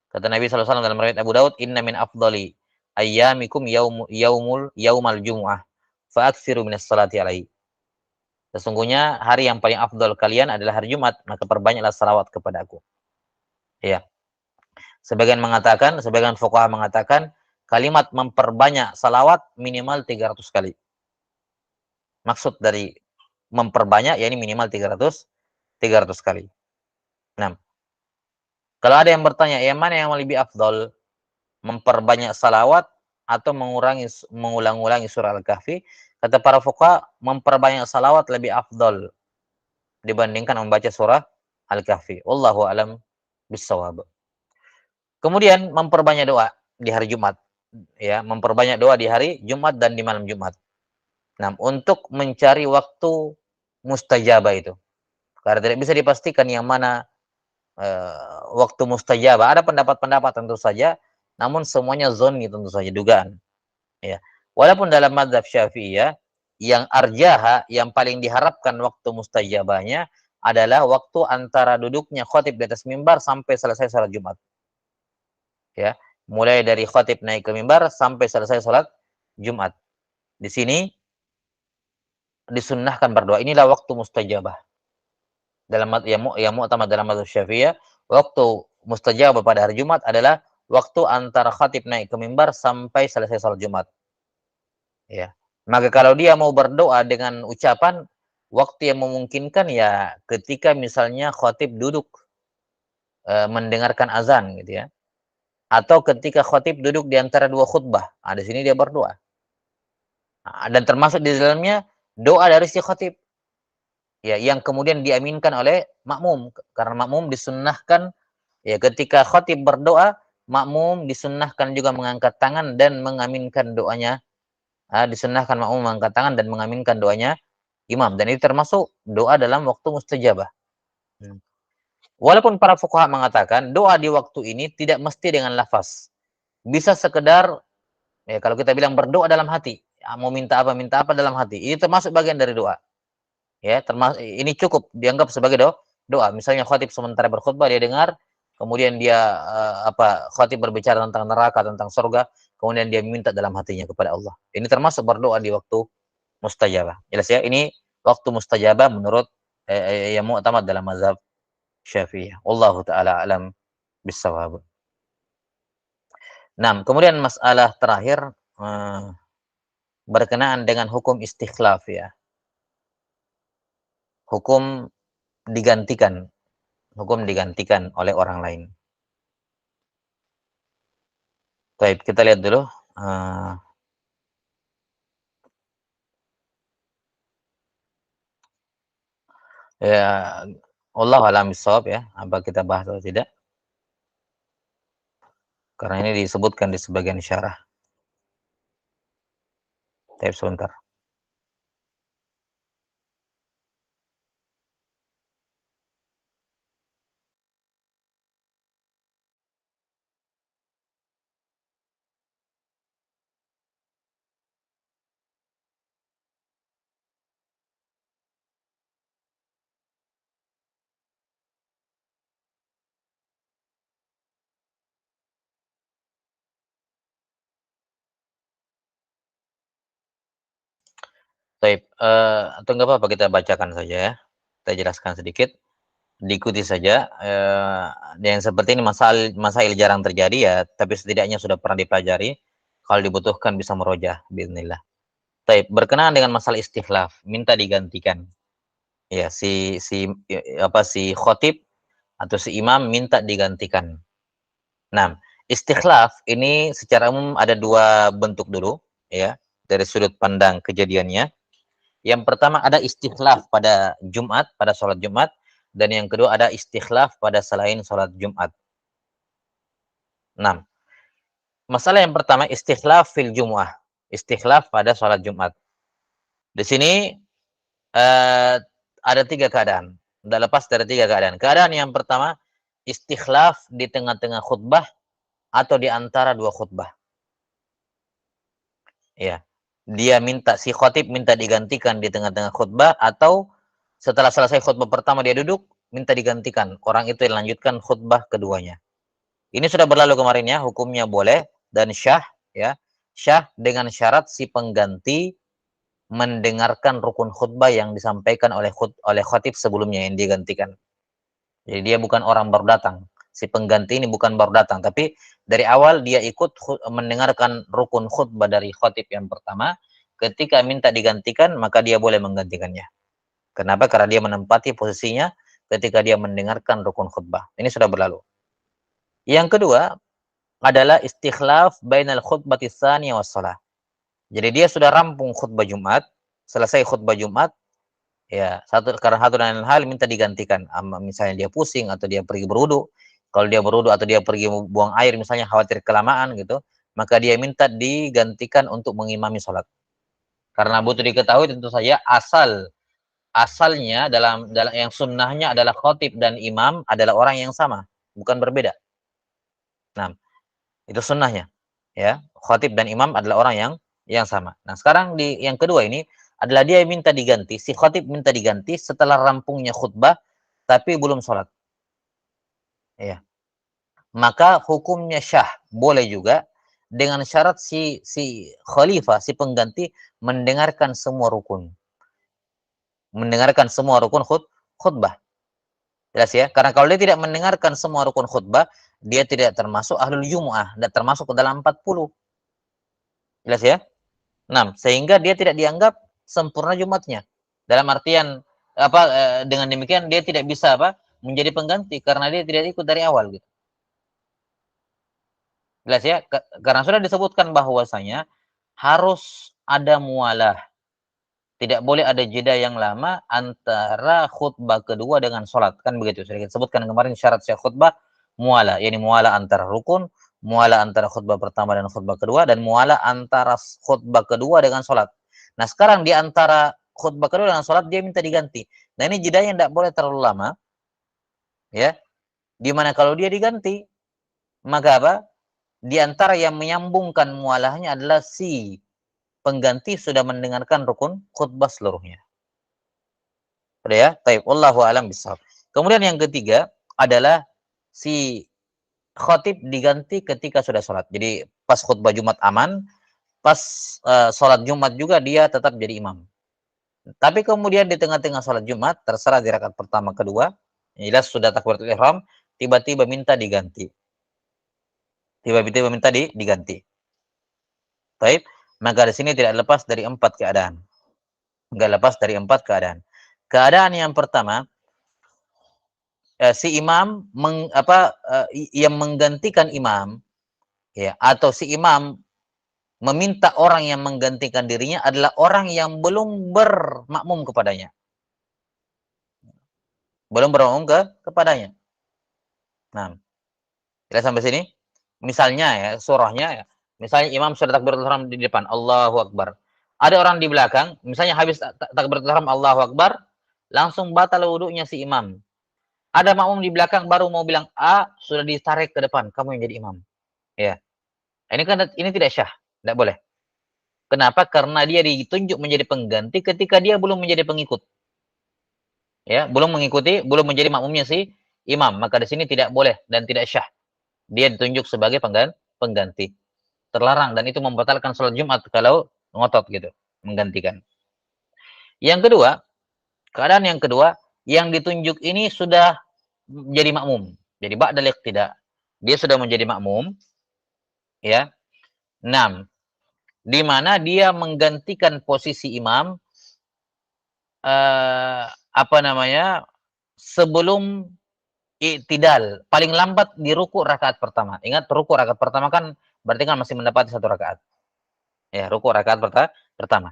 Kata Nabi sallallahu alaihi wasallam dalam riwayat Abu Daud, "Inna min afdali ayyamikum yaumal jumu'ah, fa aktsiru minas salati alaihi." Sesungguhnya hari yang paling afdal kalian adalah hari Jumat, maka perbanyaklah salawat kepada aku. Ya. Sebagian fuqaha mengatakan kalimat memperbanyak salawat minimal 300 kali. Maksud dari memperbanyak yakni minimal 300 kali. Nah, kalau ada yang bertanya, yang mana yang lebih afdol? Memperbanyak salawat atau mengulang-ulangi surah Al-Kahfi? Kata para fuqaha, memperbanyak salawat lebih afdol dibandingkan membaca surah Al-Kahfi. Wallahu alam bissawab. Kemudian memperbanyak doa di hari Jumat. Ya, memperbanyak doa di hari Jumat dan di malam Jumat. Nah, untuk mencari waktu mustajabah itu. Karena tidak bisa dipastikan yang mana waktu mustajabah. Ada pendapat-pendapat tentu saja, namun semuanya zonni tentu saja, dugaan. Ya. Walaupun dalam mazhab Syafi'iyah, yang arjaha, yang paling diharapkan waktu mustajabahnya adalah waktu antara duduknya khatib di atas mimbar sampai selesai salat Jumat. Ya, mulai dari khatib naik ke mimbar sampai selesai salat Jumat. Di sini disunnahkan berdoa. Inilah waktu mustajabah. Dalam yang mu'tamad dalam mazhab Syafi'iyah, waktu mustajabah pada hari Jumat adalah waktu antara khatib naik ke mimbar sampai selesai salat Jumat. Ya. Maka kalau dia mau berdoa dengan ucapan, waktu yang memungkinkan ya ketika misalnya khatib duduk mendengarkan azan gitu ya. Atau ketika khatib duduk di antara dua khutbah. Nah, di sini dia berdoa. Nah, dan termasuk di dalamnya doa dari si khatib. Ya, yang kemudian diaminkan oleh makmum. Karena makmum disunnahkan ya ketika khatib berdoa, makmum disunnahkan juga mengangkat tangan dan mengaminkan doanya. Disunnahkan makmum mengangkat tangan dan mengaminkan doanya imam. Dan ini termasuk doa dalam waktu mustajabah. Hmm. Walaupun para fuqaha mengatakan doa di waktu ini tidak mesti dengan lafaz. Bisa sekedar ya kalau kita bilang berdoa dalam hati, ya, mau minta apa dalam hati. Ini termasuk bagian dari doa. Ya, termasuk ini cukup dianggap sebagai doa. Misalnya khatib sementara berkhutbah dia dengar, kemudian dia khatib berbicara tentang neraka, tentang surga, kemudian dia minta dalam hatinya kepada Allah. Ini termasuk berdoa di waktu mustajabah. Jelas ya? Ini waktu mustajabah menurut yang mu'tamad dalam mazhab Syafi'iyah. Wallahu taala alam bisawab. Nah, kemudian masalah terakhir eh, berkenaan dengan hukum istikhlaf ya. Hukum digantikan, hukum digantikan oleh orang lain. Baik, kita lihat dulu. Uh, ya, Allah alam bisawab ya. Apa kita bahas atau tidak? Karena ini disebutkan di sebagian syarah. Tapi sebentar. Baik, atau enggak apa-apa kita bacakan saja ya. Kita jelaskan sedikit. Diikuti saja. Yang seperti ini masail jarang terjadi ya, tapi setidaknya sudah pernah dipelajari. Kalau dibutuhkan bisa merojah bismillah. Baik, berkenaan dengan masalah istikhlaf, minta digantikan. Ya, si khotib atau si imam minta digantikan. Nah, istikhlaf ini secara umum ada dua bentuk dulu ya, dari sudut pandang kejadiannya. Yang pertama ada istikhlaf pada Jumat, pada sholat Jumat, dan yang kedua ada istikhlaf pada selain sholat Jumat. Nah, masalah yang pertama istikhlaf fil Jum'ah, istikhlaf pada sholat Jumat. Di sini ada tiga keadaan. Tidak lepas dari tiga keadaan. Keadaan yang pertama, istikhlaf di tengah-tengah khutbah atau di antara dua khutbah. Ya. Dia minta, si khotib minta digantikan di tengah-tengah khutbah atau setelah selesai khutbah pertama dia duduk, minta digantikan. Orang itu yang lanjutkan khutbah keduanya. Ini sudah berlalu kemarin ya, hukumnya boleh dan syah ya. Syah dengan syarat si pengganti mendengarkan rukun khutbah yang disampaikan oleh khatib sebelumnya yang digantikan. Jadi dia bukan orang baru datang. Si pengganti ini bukan baru datang, tapi dari awal dia ikut mendengarkan rukun khutbah dari khatib yang pertama. Ketika minta digantikan, maka dia boleh menggantikannya. Kenapa? Karena dia menempati posisinya ketika dia mendengarkan rukun khutbah. Ini sudah berlalu. Yang kedua adalah istikhlaf bainal khutbati tsaniyah was shalah. Jadi dia sudah rampung khutbah Jumat, selesai khutbah Jumat, ya karena satu dan lain hal minta digantikan. Misalnya dia pusing atau dia pergi berwudu. Kalau dia berwudu atau dia pergi buang air misalnya khawatir kelamaan gitu, maka dia minta digantikan untuk mengimami sholat. Karena butuh diketahui tentu saja asalnya dalam yang sunnahnya adalah khotib dan imam adalah orang yang sama, bukan berbeda. Nah, itu sunnahnya. Ya, khatib dan imam adalah orang yang sama. Nah, sekarang di yang kedua ini adalah dia minta diganti, si khatib minta diganti setelah rampungnya khutbah tapi belum sholat. Ya. Maka hukumnya syah, boleh juga dengan syarat si khalifah, si pengganti mendengarkan semua rukun. Mendengarkan semua rukun khutbah. Jelas ya? Karena kalau dia tidak mendengarkan semua rukun khutbah, dia tidak termasuk ahlul jumu'ah, tidak termasuk ke dalam 40. Jelas ya? Nah, sehingga dia tidak dianggap sempurna Jumatnya. Dalam artian dengan demikian dia tidak bisa menjadi pengganti karena dia tidak ikut dari awal gitu. Jelas ya? Karena sudah disebutkan bahwasanya harus ada mualah. Tidak boleh ada jeda yang lama antara khutbah kedua dengan sholat. Kan begitu. Sudah kita sebutkan kemarin syarat sah khutbah mualah. Yani mualah antara rukun, mualah antara khutbah pertama dan khutbah kedua, dan mualah antara khutbah kedua dengan sholat. Nah sekarang di antara khutbah kedua dengan sholat dia minta diganti. Nah ini jedanya tidak boleh terlalu lama. Ya. Dimana kalau dia diganti, maka apa? Di antara yang menyambungkan mualahnya adalah si pengganti sudah mendengarkan rukun khutbah seluruhnya. Udah ya? Taib. Wallahu a'lam bishawab. Kemudian yang ketiga adalah si khotib diganti ketika sudah sholat. Jadi pas khutbah Jumat aman, pas sholat Jumat juga dia tetap jadi imam. Tapi kemudian di tengah-tengah sholat Jumat, terserah di rakaat pertama kedua, jelas sudah takbiratul ihram, tiba-tiba minta diganti. Tiba-tiba minta diganti. Taib. Maka di sini tidak lepas dari 4 keadaan. Enggak lepas dari 4 keadaan. Keadaan yang pertama, si imam yang menggantikan imam, ya, atau si imam meminta orang yang menggantikan dirinya adalah orang yang belum bermakmum kepadanya. Belum bermakmum kepadanya. Nah, kita sampai sini. Misalnya ya, surahnya ya. Misalnya imam sudah takbiratul ihram di depan, Allahu Akbar. Ada orang di belakang, misalnya habis takbiratul ihram Allahu Akbar, langsung batal wudunya si imam. Ada makmum di belakang baru mau bilang sudah ditarik ke depan, kamu yang jadi imam. Ya. Ini kan ini tidak syah, tidak boleh. Kenapa? Karena dia ditunjuk menjadi pengganti ketika dia belum menjadi pengikut. Ya, belum mengikuti, belum menjadi makmumnya si imam. Maka di sini tidak boleh dan tidak syah. Dia ditunjuk sebagai pengganti. Terlarang dan itu membatalkan sholat Jumat kalau ngotot gitu, menggantikan. Yang kedua, keadaan yang kedua, yang ditunjuk ini sudah jadi makmum. Jadi ba'dal iqtida. Dia sudah menjadi makmum, ya. 6. Di mana dia menggantikan posisi imam sebelum i'tidal, paling lambat di ruku rakaat pertama. Ingat ruku rakaat pertama kan berarti kan masih mendapati 1 rakaat. Ya, ruku rakaat pertama.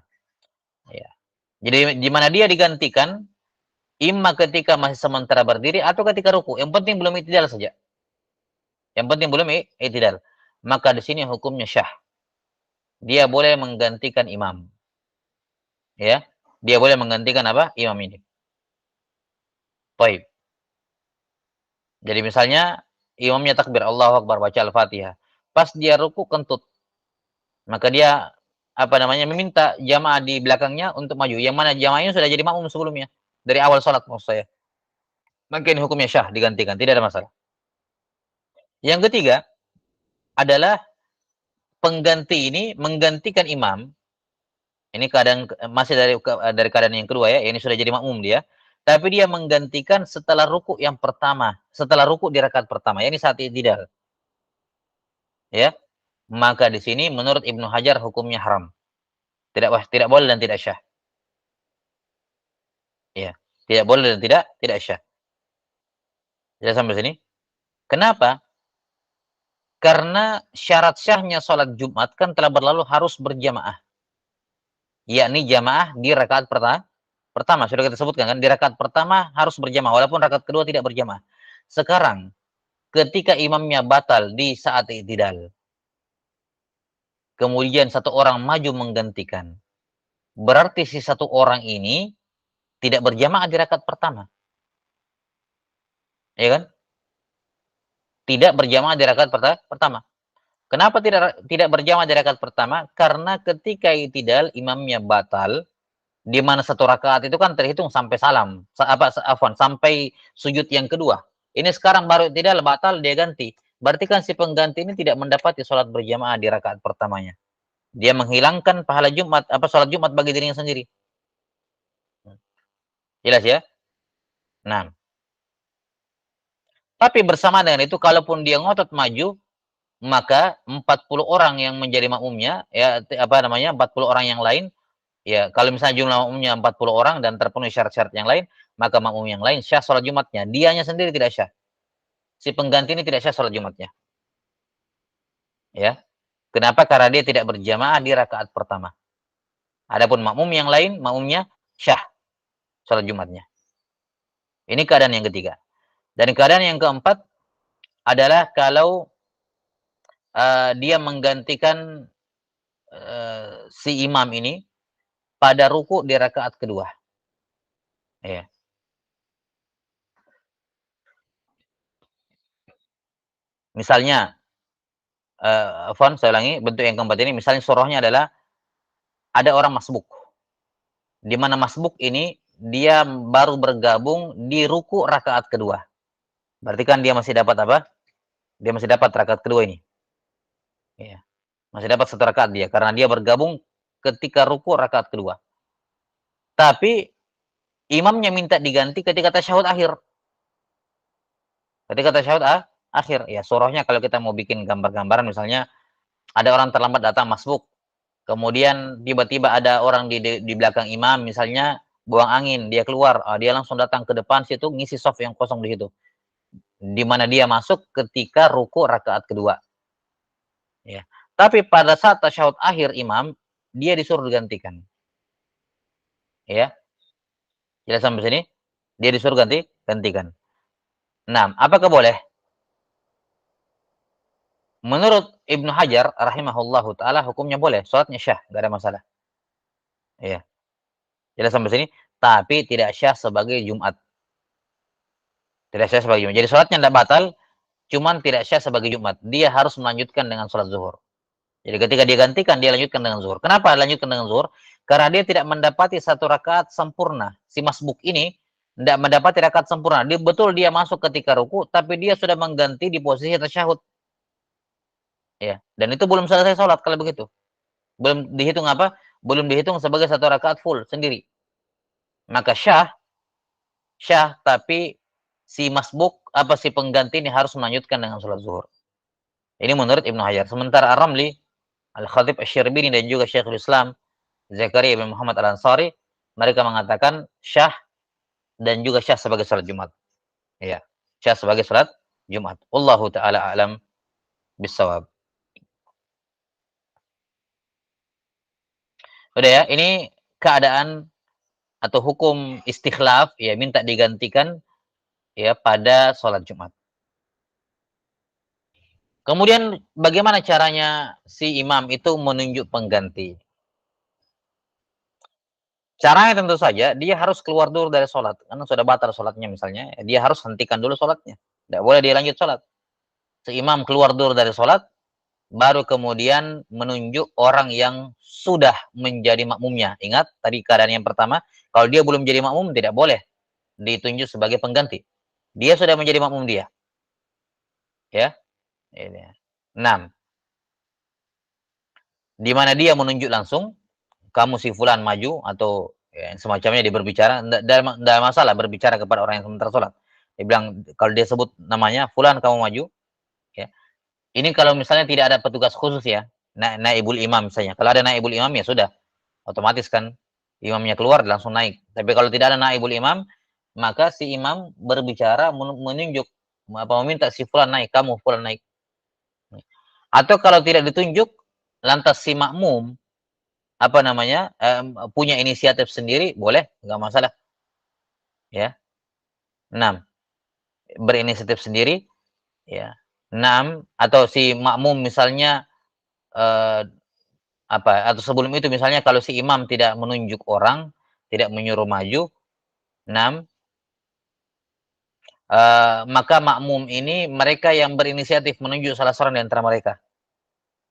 Ya. Jadi di mana dia digantikan imma ketika masih sementara berdiri atau ketika ruku. Yang penting belum i'tidal saja. Yang penting belum i'tidal. Maka di sini hukumnya syah. Dia boleh menggantikan imam. Ya. Dia boleh menggantikan imam ini. Baik. Jadi misalnya imamnya takbir Allahu Akbar baca Al-Fatihah. Pas dia ruku kentut. Maka dia meminta jamaah di belakangnya untuk maju. Yang mana jamaahnya sudah jadi makmum sebelumnya. Dari awal sholat maksud saya. Maka ini hukumnya syah digantikan, tidak ada masalah. Yang ketiga adalah pengganti ini menggantikan imam. Ini keadaan masih dari keadaan yang kedua ya. Ini sudah jadi makmum dia. Tapi dia menggantikan setelah ruku yang pertama, setelah ruku di rakaat pertama. Ini saat i'tidal. Ya. Maka di sini menurut Ibnu Hajar hukumnya haram. Tidak boleh dan tidak syah. Ya. Tidak boleh dan tidak syah. Sudah sampai sini? Kenapa? Karena syarat syahnya sholat Jumat kan telah berlalu harus berjamaah. Yakni jamaah di rakaat pertama. Sudah kita sebutkan kan, di rakaat pertama harus berjamaah, walaupun rakaat kedua tidak berjamaah. Sekarang, ketika imamnya batal di saat i'tidal, kemudian satu orang maju menggantikan, berarti si satu orang ini tidak berjamaah di rakaat pertama. Ya kan? Tidak berjamaah di rakaat pertama. Kenapa tidak berjamaah di rakaat pertama? Karena ketika i'tidal imamnya batal, di mana 1 rakaat itu kan terhitung sampai salam, sampai sujud yang kedua. Ini sekarang baru i'tidal batal dia ganti. Berarti kan si pengganti ini tidak mendapati sholat berjamaah di rakaat pertamanya. Dia menghilangkan pahala Jumat, sholat Jumat bagi dirinya sendiri. Jelas ya? Nah, tapi bersama dengan itu, kalaupun dia ngotot maju, maka 40 orang yang menjadi makmumnya, ya apa namanya, 40 orang yang lain, ya kalau misalnya jumlah makmumnya 40 orang dan terpenuhi syarat-syarat yang lain, maka makmum yang lain syah sholat Jumatnya. Dianya sendiri tidak syah. Si pengganti ini tidak syah sholat Jumatnya. Ya. Kenapa? Karena dia tidak berjamaah di rakaat pertama. Adapun makmum yang lain, makmumnya syah sholat Jumatnya. Ini keadaan yang ketiga. Dan keadaan yang keempat adalah kalau dia menggantikan si imam ini pada ruku di rakaat kedua. Ya. Misalnya, Fon, saya ulangi, bentuk yang keempat ini, misalnya surahnya adalah ada orang masbuk. Di mana masbuk ini dia baru bergabung di ruku rakaat kedua. Berarti kan dia masih dapat apa? Dia masih dapat rakaat kedua ini. Ya. Masih dapat satu rakaat dia karena dia bergabung ketika ruku rakaat kedua. Tapi imamnya minta diganti ketika tasyahud akhir. Ketika tasyahud akhir, ya surahnya kalau kita mau bikin gambar-gambaran, misalnya ada orang terlambat datang masbuk, kemudian tiba-tiba ada orang di belakang imam misalnya buang angin, dia keluar, dia langsung datang ke depan situ ngisi soft yang kosong di situ. Di mana dia masuk ketika ruku rakaat kedua. Ya. Tapi pada saat tasyahud akhir imam, dia disuruh digantikan. Ya. Jelas sampai sini? Dia disuruh gantikan. Nah, apakah boleh? Menurut Ibnu Hajar rahimahullahu taala hukumnya boleh, salatnya syah, enggak ada masalah. Iya. Jelas sampai sini? Tapi tidak syah sebagai Jumat. Tidak syah sebagai Jumat. Jadi salatnya tidak batal, cuman tidak syah sebagai Jumat. Dia harus melanjutkan dengan salat zuhur. Jadi ketika dia gantikan, dia lanjutkan dengan zuhur. Kenapa lanjutkan dengan zuhur? Karena dia tidak mendapati satu rakaat sempurna. Si masbuk ini tidak mendapati rakaat sempurna. Dia betul dia masuk ketika ruku, tapi dia sudah mengganti di posisi tasyahud. Ya, dan itu belum selesai sholat kalau begitu. Belum dihitung apa? Belum dihitung sebagai satu rakaat full sendiri. Maka syah, tapi si masbuk apa si pengganti ini harus melanjutkan dengan sholat zuhur. Ini menurut Ibnu Hajar. Sementara Ar-Ramli, Al-Khatib Asy-Syirbini dan juga Syekhul Islam Zakaria bin Muhammad Al-Ansari, mereka mengatakan syah dan juga syah sebagai salat Jumat. Ya, syah sebagai salat Jumat. Wallahu taala a'lam bissawab. Udah ya, ini keadaan atau hukum istikhlaf, ya minta digantikan ya pada sholat Jumat. Kemudian bagaimana caranya si imam itu menunjuk pengganti? Caranya tentu saja dia harus keluar dulu dari sholat, karena sudah batal sholatnya misalnya, dia harus hentikan dulu sholatnya. Tidak boleh dia lanjut sholat. Si imam keluar dulu dari sholat, baru kemudian menunjuk orang yang sudah menjadi makmumnya. Ingat tadi keadaan yang pertama, kalau dia belum jadi makmum tidak boleh ditunjuk sebagai pengganti. Dia sudah menjadi makmum dia. Ya. Ini. 6. Di mana dia menunjuk langsung, kamu si fulan maju atau ya, semacamnya dia berbicara, tidak masalah berbicara kepada orang yang sementara sholat. Dia bilang kalau dia sebut namanya fulan kamu maju, ya. Ini kalau misalnya tidak ada petugas khusus ya, naibul imam misalnya. Kalau ada naibul imam ya sudah, otomatis kan imamnya keluar langsung naik. Tapi kalau tidak ada naibul imam, maka si imam berbicara menunjuk meminta si fulan naik, kamu fulan naik. Atau kalau tidak ditunjuk, lantas si makmum apa namanya punya inisiatif sendiri, boleh, nggak masalah. Ya. 6. Berinisiatif sendiri, ya. 6. Atau si makmum misalnya atau sebelum itu misalnya kalau si imam tidak menunjuk orang, tidak menyuruh maju, 6. Maka makmum ini mereka yang berinisiatif menunjuk salah seorang di antara mereka.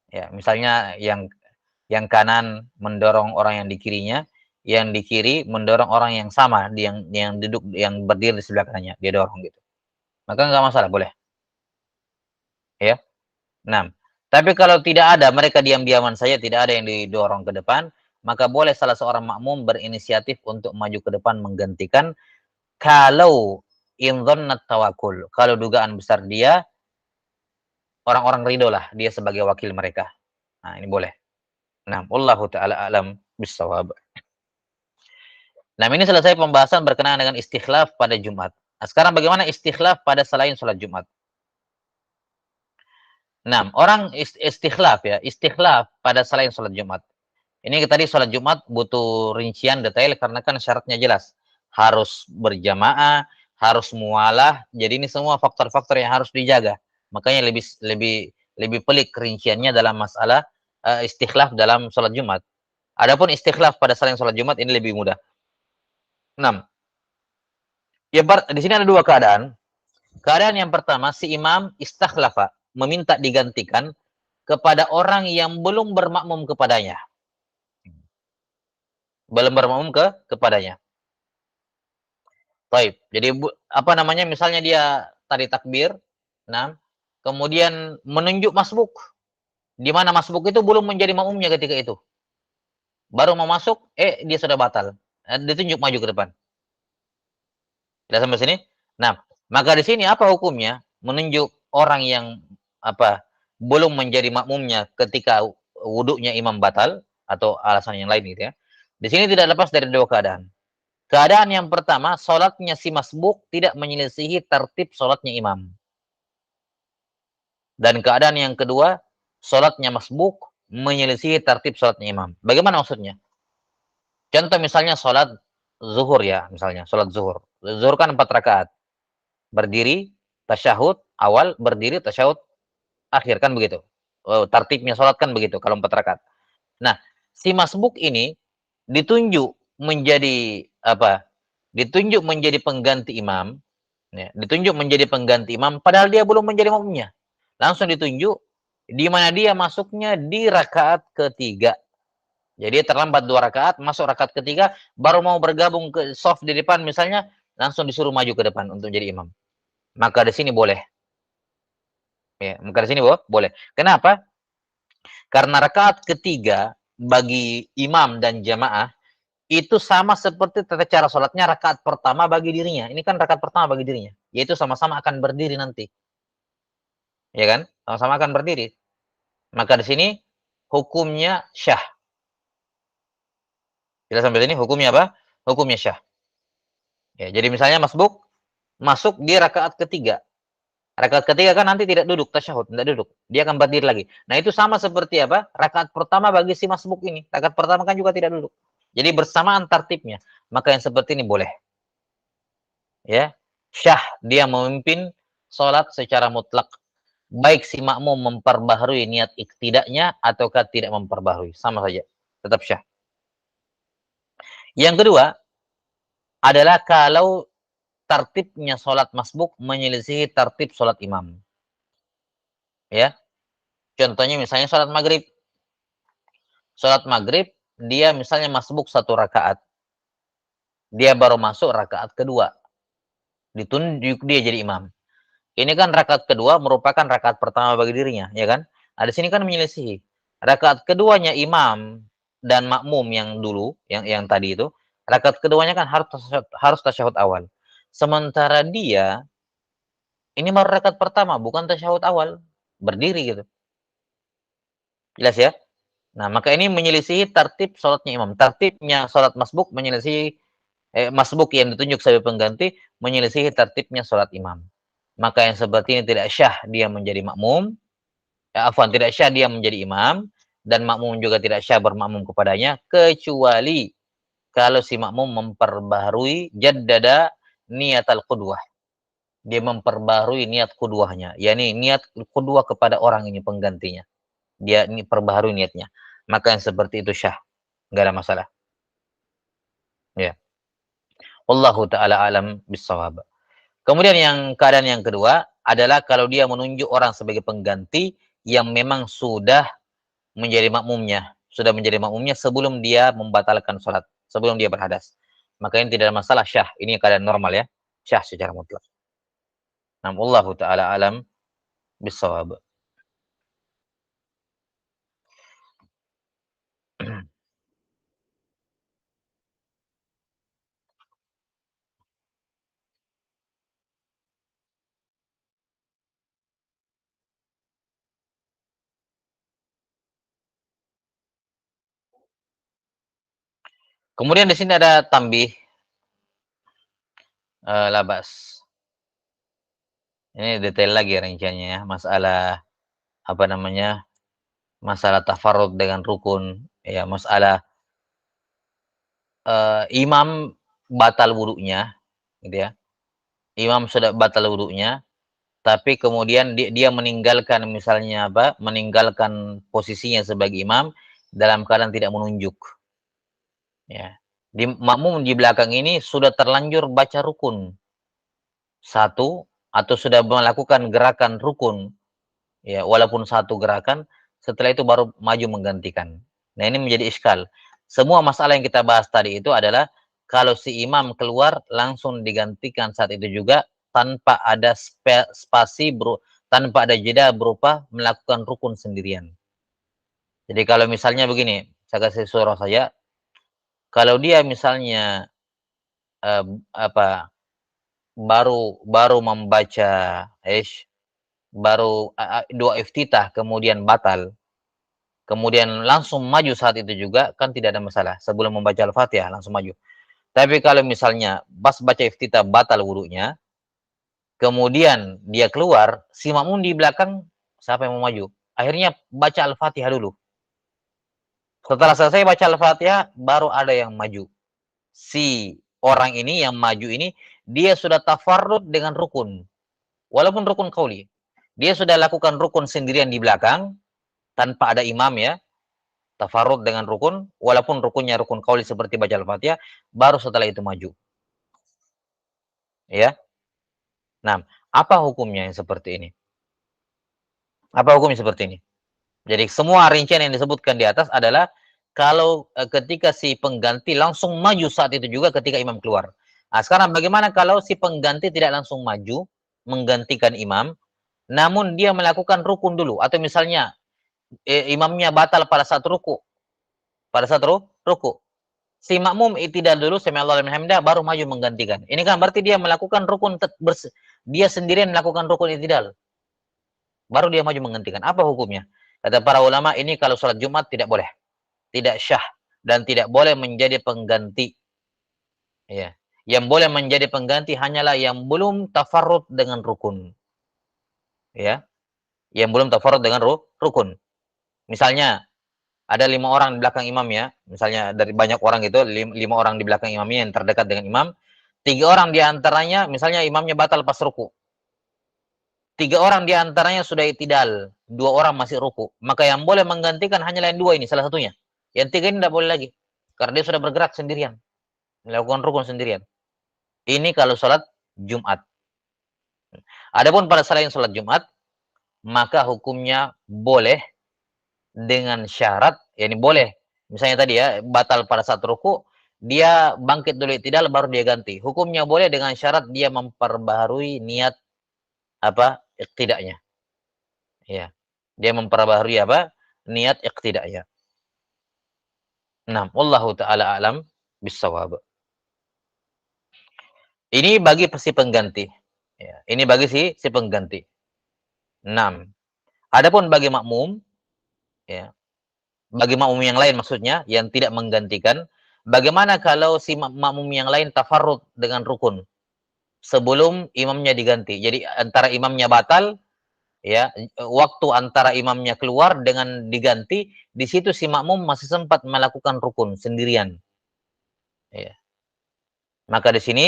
Ya, misalnya yang kanan mendorong orang yang di kirinya, yang di kiri mendorong orang yang sama, yang duduk yang berdiri di sebelah kanannya, dia dorong gitu. Maka nggak masalah, boleh. Ya. 6. Tapi kalau tidak ada, mereka diam-diaman saja, tidak ada yang didorong ke depan, maka boleh salah seorang makmum berinisiatif untuk maju ke depan menggantikan kalau in dhannat tawakkul, kalau dugaan besar dia orang-orang ridho lah dia sebagai wakil mereka. Nah, ini boleh. Nah, wallahu taala alam bisawab. Nah, ini selesai pembahasan berkenaan dengan istikhlaf pada Jumat. Nah, sekarang bagaimana istikhlaf pada selain sholat Jumat? Nah, orang istikhlaf ya, istikhlaf pada selain sholat Jumat. Ini tadi sholat Jumat butuh rincian detail karena kan syaratnya jelas. Harus berjamaah, harus mualah. Jadi ini semua faktor-faktor yang harus dijaga. Makanya lebih lebih lebih pelik rinciannya dalam masalah istikhlaf dalam sholat Jumat. Adapun istikhlaf pada selain sholat Jumat ini lebih mudah. 6. Ya, di sini ada dua keadaan. Keadaan yang pertama, si imam istakhlafa, meminta digantikan kepada orang yang belum bermakmum kepadanya. Belum bermakmum kepadanya. Baik. Jadi apa namanya? Misalnya dia tadi takbir, nah, kemudian menunjuk masbuk, di mana masbuk itu belum menjadi makmumnya ketika itu. Baru mau masuk, dia sudah batal. Ditunjuk maju ke depan. Sudah sampai sini? Nah, maka di sini apa hukumnya? Menunjuk orang yang apa belum menjadi makmumnya ketika wuduknya imam batal atau alasan yang lain gitu ya. Di sini tidak lepas dari dua keadaan. Keadaan yang pertama, sholatnya si masbuk tidak menyelisihi tertib sholatnya imam. Dan keadaan yang kedua, sholatnya masbuk menyelisihi tertib sholatnya imam. Bagaimana maksudnya? Contoh misalnya sholat zuhur ya, misalnya sholat zuhur. Zuhur kan 4 rakaat. Berdiri, tasyahud, awal, berdiri, tasyahud, akhir, kan begitu. Tertibnya sholat kan begitu, kalau 4 rakaat. Nah, si masbuk ini ditunjuk menjadi apa? Ditunjuk menjadi pengganti imam, ya, ditunjuk menjadi pengganti imam, padahal dia belum menjadi makmumnya. Langsung ditunjuk, di mana dia masuknya di rakaat ketiga. Jadi terlambat 2 rakaat, masuk rakaat ketiga, baru mau bergabung ke soft di depan misalnya, langsung disuruh maju ke depan untuk jadi imam. Maka di sini boleh. Ya, maka di sini boleh. Kenapa? Karena rakaat ketiga bagi imam dan jamaah itu sama seperti tata cara sholatnya rakaat pertama bagi dirinya. Ini kan rakaat pertama bagi dirinya, yaitu sama-sama akan berdiri nanti. Ya kan? Sama-sama akan berdiri. Maka di sini hukumnya syah. Jelas sampai sini hukumnya apa? Hukumnya syah. Ya, jadi misalnya masbuk masuk di rakaat ketiga. Rakaat ketiga kan nanti tidak duduk tasyahud, tidak duduk. Dia akan berdiri lagi. Nah, itu sama seperti apa? Rakaat pertama bagi si masbuk ini. Rakaat pertama kan juga tidak duduk. Jadi bersamaan tertibnya. Maka yang seperti ini boleh. Ya. Syah dia memimpin salat secara mutlak. Baik si makmum memperbaharui niat iktidaknya ataukah tidak memperbaharui, sama saja. Tetap syah. Yang kedua adalah kalau tertibnya salat masbuk menyelisihi tertib salat imam. Ya. Contohnya misalnya salat maghrib. Salat maghrib, dia misalnya masbuk 1 rakaat. Dia baru masuk rakaat kedua. Ditunjuk dia jadi imam. Ini kan rakaat kedua merupakan rakaat pertama bagi dirinya, ya kan? Nah, di sini kan menyelisihi. Rakaat keduanya imam dan makmum yang dulu, yang tadi itu, rakaat keduanya kan harus tasyahud awal. Sementara dia ini baru rakaat pertama, bukan tasyahud awal, berdiri gitu. Jelas ya? Nah, maka ini menyelisihi tertib sholatnya imam. Tertibnya sholat masbuk menyelisihi masbuk yang ditunjuk sebagai pengganti menyelisihi tertibnya sholat imam. Maka yang seperti ini tidak syah dia menjadi makmum, tidak syah dia menjadi imam, dan makmum juga tidak syah bermakmum kepadanya, kecuali kalau si makmum memperbaharui jaddada niat al-qudwah. Dia memperbaharui niat qudwahnya, yakni niat qudwah kepada orang ini penggantinya. Dia ini perbaharui niatnya. Maka yang seperti itu syah, nggak ada masalah. Ya. Wallahu taala alam bisawab. Kemudian yang keadaan yang kedua adalah kalau dia menunjuk orang sebagai pengganti yang memang sudah menjadi makmumnya, sebelum dia membatalkan sholat, sebelum dia berhadas. Maka ini tidak ada masalah syah. Ini keadaan normal ya, syah secara mutlak. Wallahu taala alam bisawab. Kemudian di sini ada tambih, labas. Ini detail lagi rinciannya ya, masalah apa namanya, masalah tafarrud dengan rukun, ya masalah, imam batal wudunya, gitu ya. Imam sudah batal wudunya, tapi kemudian dia meninggalkan misalnya apa, meninggalkan posisinya sebagai imam dalam keadaan tidak menunjuk, ya. Makmum di belakang ini sudah terlanjur baca rukun, satu atau sudah melakukan gerakan rukun, ya walaupun satu gerakan, setelah itu baru maju menggantikan. Nah ini menjadi iskal. Semua masalah yang kita bahas tadi itu adalah kalau si imam keluar langsung digantikan saat itu juga tanpa ada spasi tanpa ada jeda berupa melakukan rukun sendirian. Jadi kalau misalnya begini, saya kasih surah saja. Kalau dia misalnya apa baru baru membaca baru dua iftitah kemudian batal, kemudian langsung maju saat itu juga, kan tidak ada masalah. Sebelum membaca Al-Fatihah langsung maju. Tapi kalau misalnya pas baca iftitah batal wudunya, kemudian dia keluar, si makmum di belakang siapa yang mau maju? Akhirnya baca Al-Fatihah dulu. Setelah selesai baca Al-Fatihah, baru ada yang maju. Si orang ini yang maju ini, dia sudah tafarrud dengan rukun. Walaupun rukun qauli. Dia sudah lakukan rukun sendirian di belakang, tanpa ada imam ya, tafarrud dengan rukun, walaupun rukunnya rukun qauli seperti baca Al-Fatihah, baru setelah itu maju. Ya. Nah, apa hukumnya yang seperti ini? Apa hukumnya seperti ini? Jadi semua rincian yang disebutkan di atas adalah kalau ketika si pengganti langsung maju saat itu juga ketika imam keluar. Nah, sekarang bagaimana kalau si pengganti tidak langsung maju menggantikan imam, namun dia melakukan rukun dulu, atau misalnya imamnya batal pada saat ruku, ruku. Si makmum i'tidal dulu, sami Allahu liman hamidah, baru maju menggantikan. Ini kan berarti dia melakukan rukun, dia sendirian melakukan rukun i'tidal. Baru dia maju menggantikan. Apa hukumnya? Kata para ulama, ini kalau sholat Jumat tidak boleh. Tidak syah. Dan tidak boleh menjadi pengganti. Ya. Yang boleh menjadi pengganti hanyalah yang belum tafarrud dengan rukun. Ya. Yang belum tafarrud dengan rukun. Misalnya, ada 5 orang di belakang imam ya. Misalnya dari banyak orang itu, 5 orang di belakang imamnya yang terdekat dengan imam. 3 orang di antaranya, misalnya imamnya batal pas ruku. 3 orang di antaranya sudah i'tidal, 2 orang masih ruku. Maka yang boleh menggantikan hanyalah yang 2 ini, salah satunya. Yang 3 ini tidak boleh lagi. Karena dia sudah bergerak sendirian. Melakukan rukun sendirian. Ini kalau sholat Jumat. Adapun pada selain sholat Jumat, maka hukumnya boleh dengan syarat, ya ini boleh. Misalnya tadi ya, batal pada saat ruku, dia bangkit dulu i'tidal baru dia ganti. Hukumnya boleh dengan syarat dia memperbaharui niat apa? Iqtida'nya. Ya. Dia memperbaharui apa? Niat iqtida'nya. Nah, wallahu taala alam bissawab. Ini bagi si pengganti. Ya, ini bagi si pengganti. 6. Adapun bagi makmum, ya, bagi makmum yang lain maksudnya yang tidak menggantikan, bagaimana kalau si makmum yang lain tafarrud dengan rukun sebelum imamnya diganti? Jadi antara imamnya batal, ya, waktu antara imamnya keluar dengan diganti, di situ si makmum masih sempat melakukan rukun sendirian. Ya. Maka di sini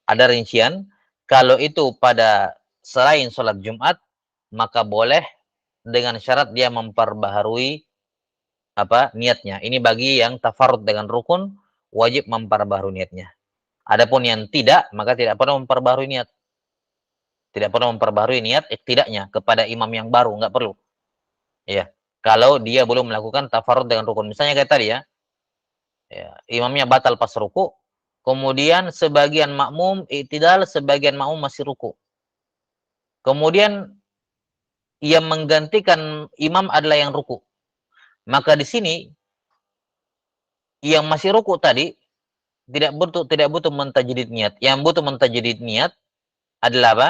ada rincian, kalau itu pada selain sholat Jumat, maka boleh dengan syarat dia memperbaharui apa niatnya. Ini bagi yang tafarrud dengan rukun, wajib memperbaharui niatnya. Adapun yang tidak, maka tidak perlu memperbaharui niat. Tidak perlu memperbaharui niat tidaknya kepada imam yang baru, nggak perlu. Ya, kalau dia belum melakukan tafarrud dengan rukun. Misalnya kayak tadi ya, imamnya batal pas ruku, kemudian sebagian makmum i'tidal, sebagian makmum masih ruku. Kemudian yang menggantikan imam adalah yang ruku. Maka di sini yang masih ruku tadi tidak butuh mentajdid niat. Yang butuh mentajdid niat adalah apa?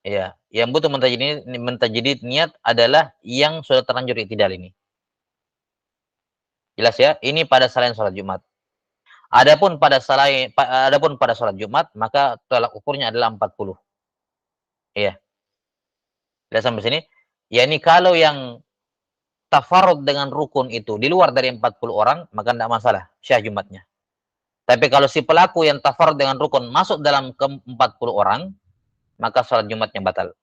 Ya, yang butuh mentajdid niat adalah yang sudah terlanjur i'tidal ini. Jelas ya? Ini pada selain sholat Jumat. Adapun pada sholat Jumat, maka tolak ukurnya adalah 40. Iya. Lihat sampai sini. Yani kalau yang tafarud dengan rukun itu di luar dari 40 orang, maka tidak masalah syah Jumatnya. Tapi kalau si pelaku yang tafarud dengan rukun masuk dalam ke 40 orang, maka sholat Jumatnya batal.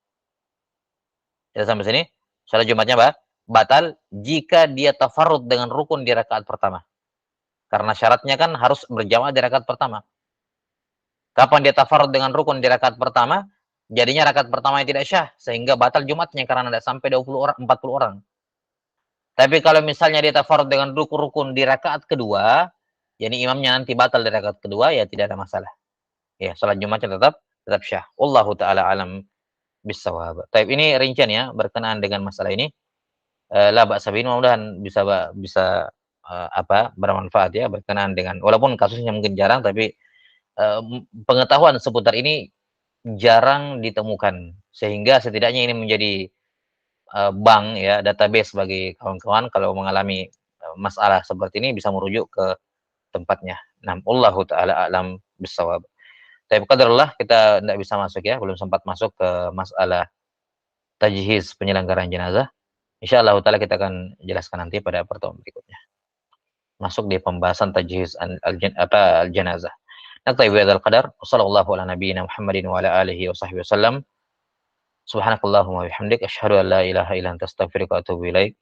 Lihat sampai sini. Sholat Jumatnya batal jika dia tafarud dengan rukun di rakaat pertama. Karena syaratnya kan harus berjamaah di rakaat pertama. Kapan dia tafarud dengan rukun di rakaat pertama, jadinya rakaat pertama yang tidak syah, sehingga batal Jumatnya karena tidak sampai 20 orang, 40 orang. Tapi kalau misalnya dia tafarud dengan rukun-rukun di rakaat kedua, jadi imamnya nanti batal di rakaat kedua, ya tidak ada masalah. Ya, salat Jumatnya tetap syah. Wallahu taala alam bisawab. Tapi ini rincian ya berkenaan dengan masalah ini. La ba'sa bihi, mudah-mudahan bisa bermanfaat ya berkenaan dengan, walaupun kasusnya mungkin jarang, tapi pengetahuan seputar ini jarang ditemukan, sehingga setidaknya ini menjadi bank ya, database bagi kawan-kawan kalau mengalami masalah seperti ini bisa merujuk ke tempatnya. Nah, wallahu taala alam bisawab. Tapi qadarullah kita tidak bisa masuk ya, belum sempat masuk ke masalah tajhiz penyelenggaraan jenazah. Insyaallah taala kita akan jelaskan nanti pada pertemuan berikutnya. Masuk di pembahasan tajhiz al-janazah. Naktabi bihadzal qadar. Wassallallahu ala nabiyyina Muhammadin wa ala alihi wa sahbihi wasallam. Subhanakallahumma wa bihamdik asyhadu an la ilaha illa anta astaghfiruka wa atubu ilaik.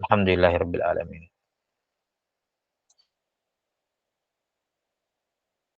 Alhamdulillahirabbil alamin.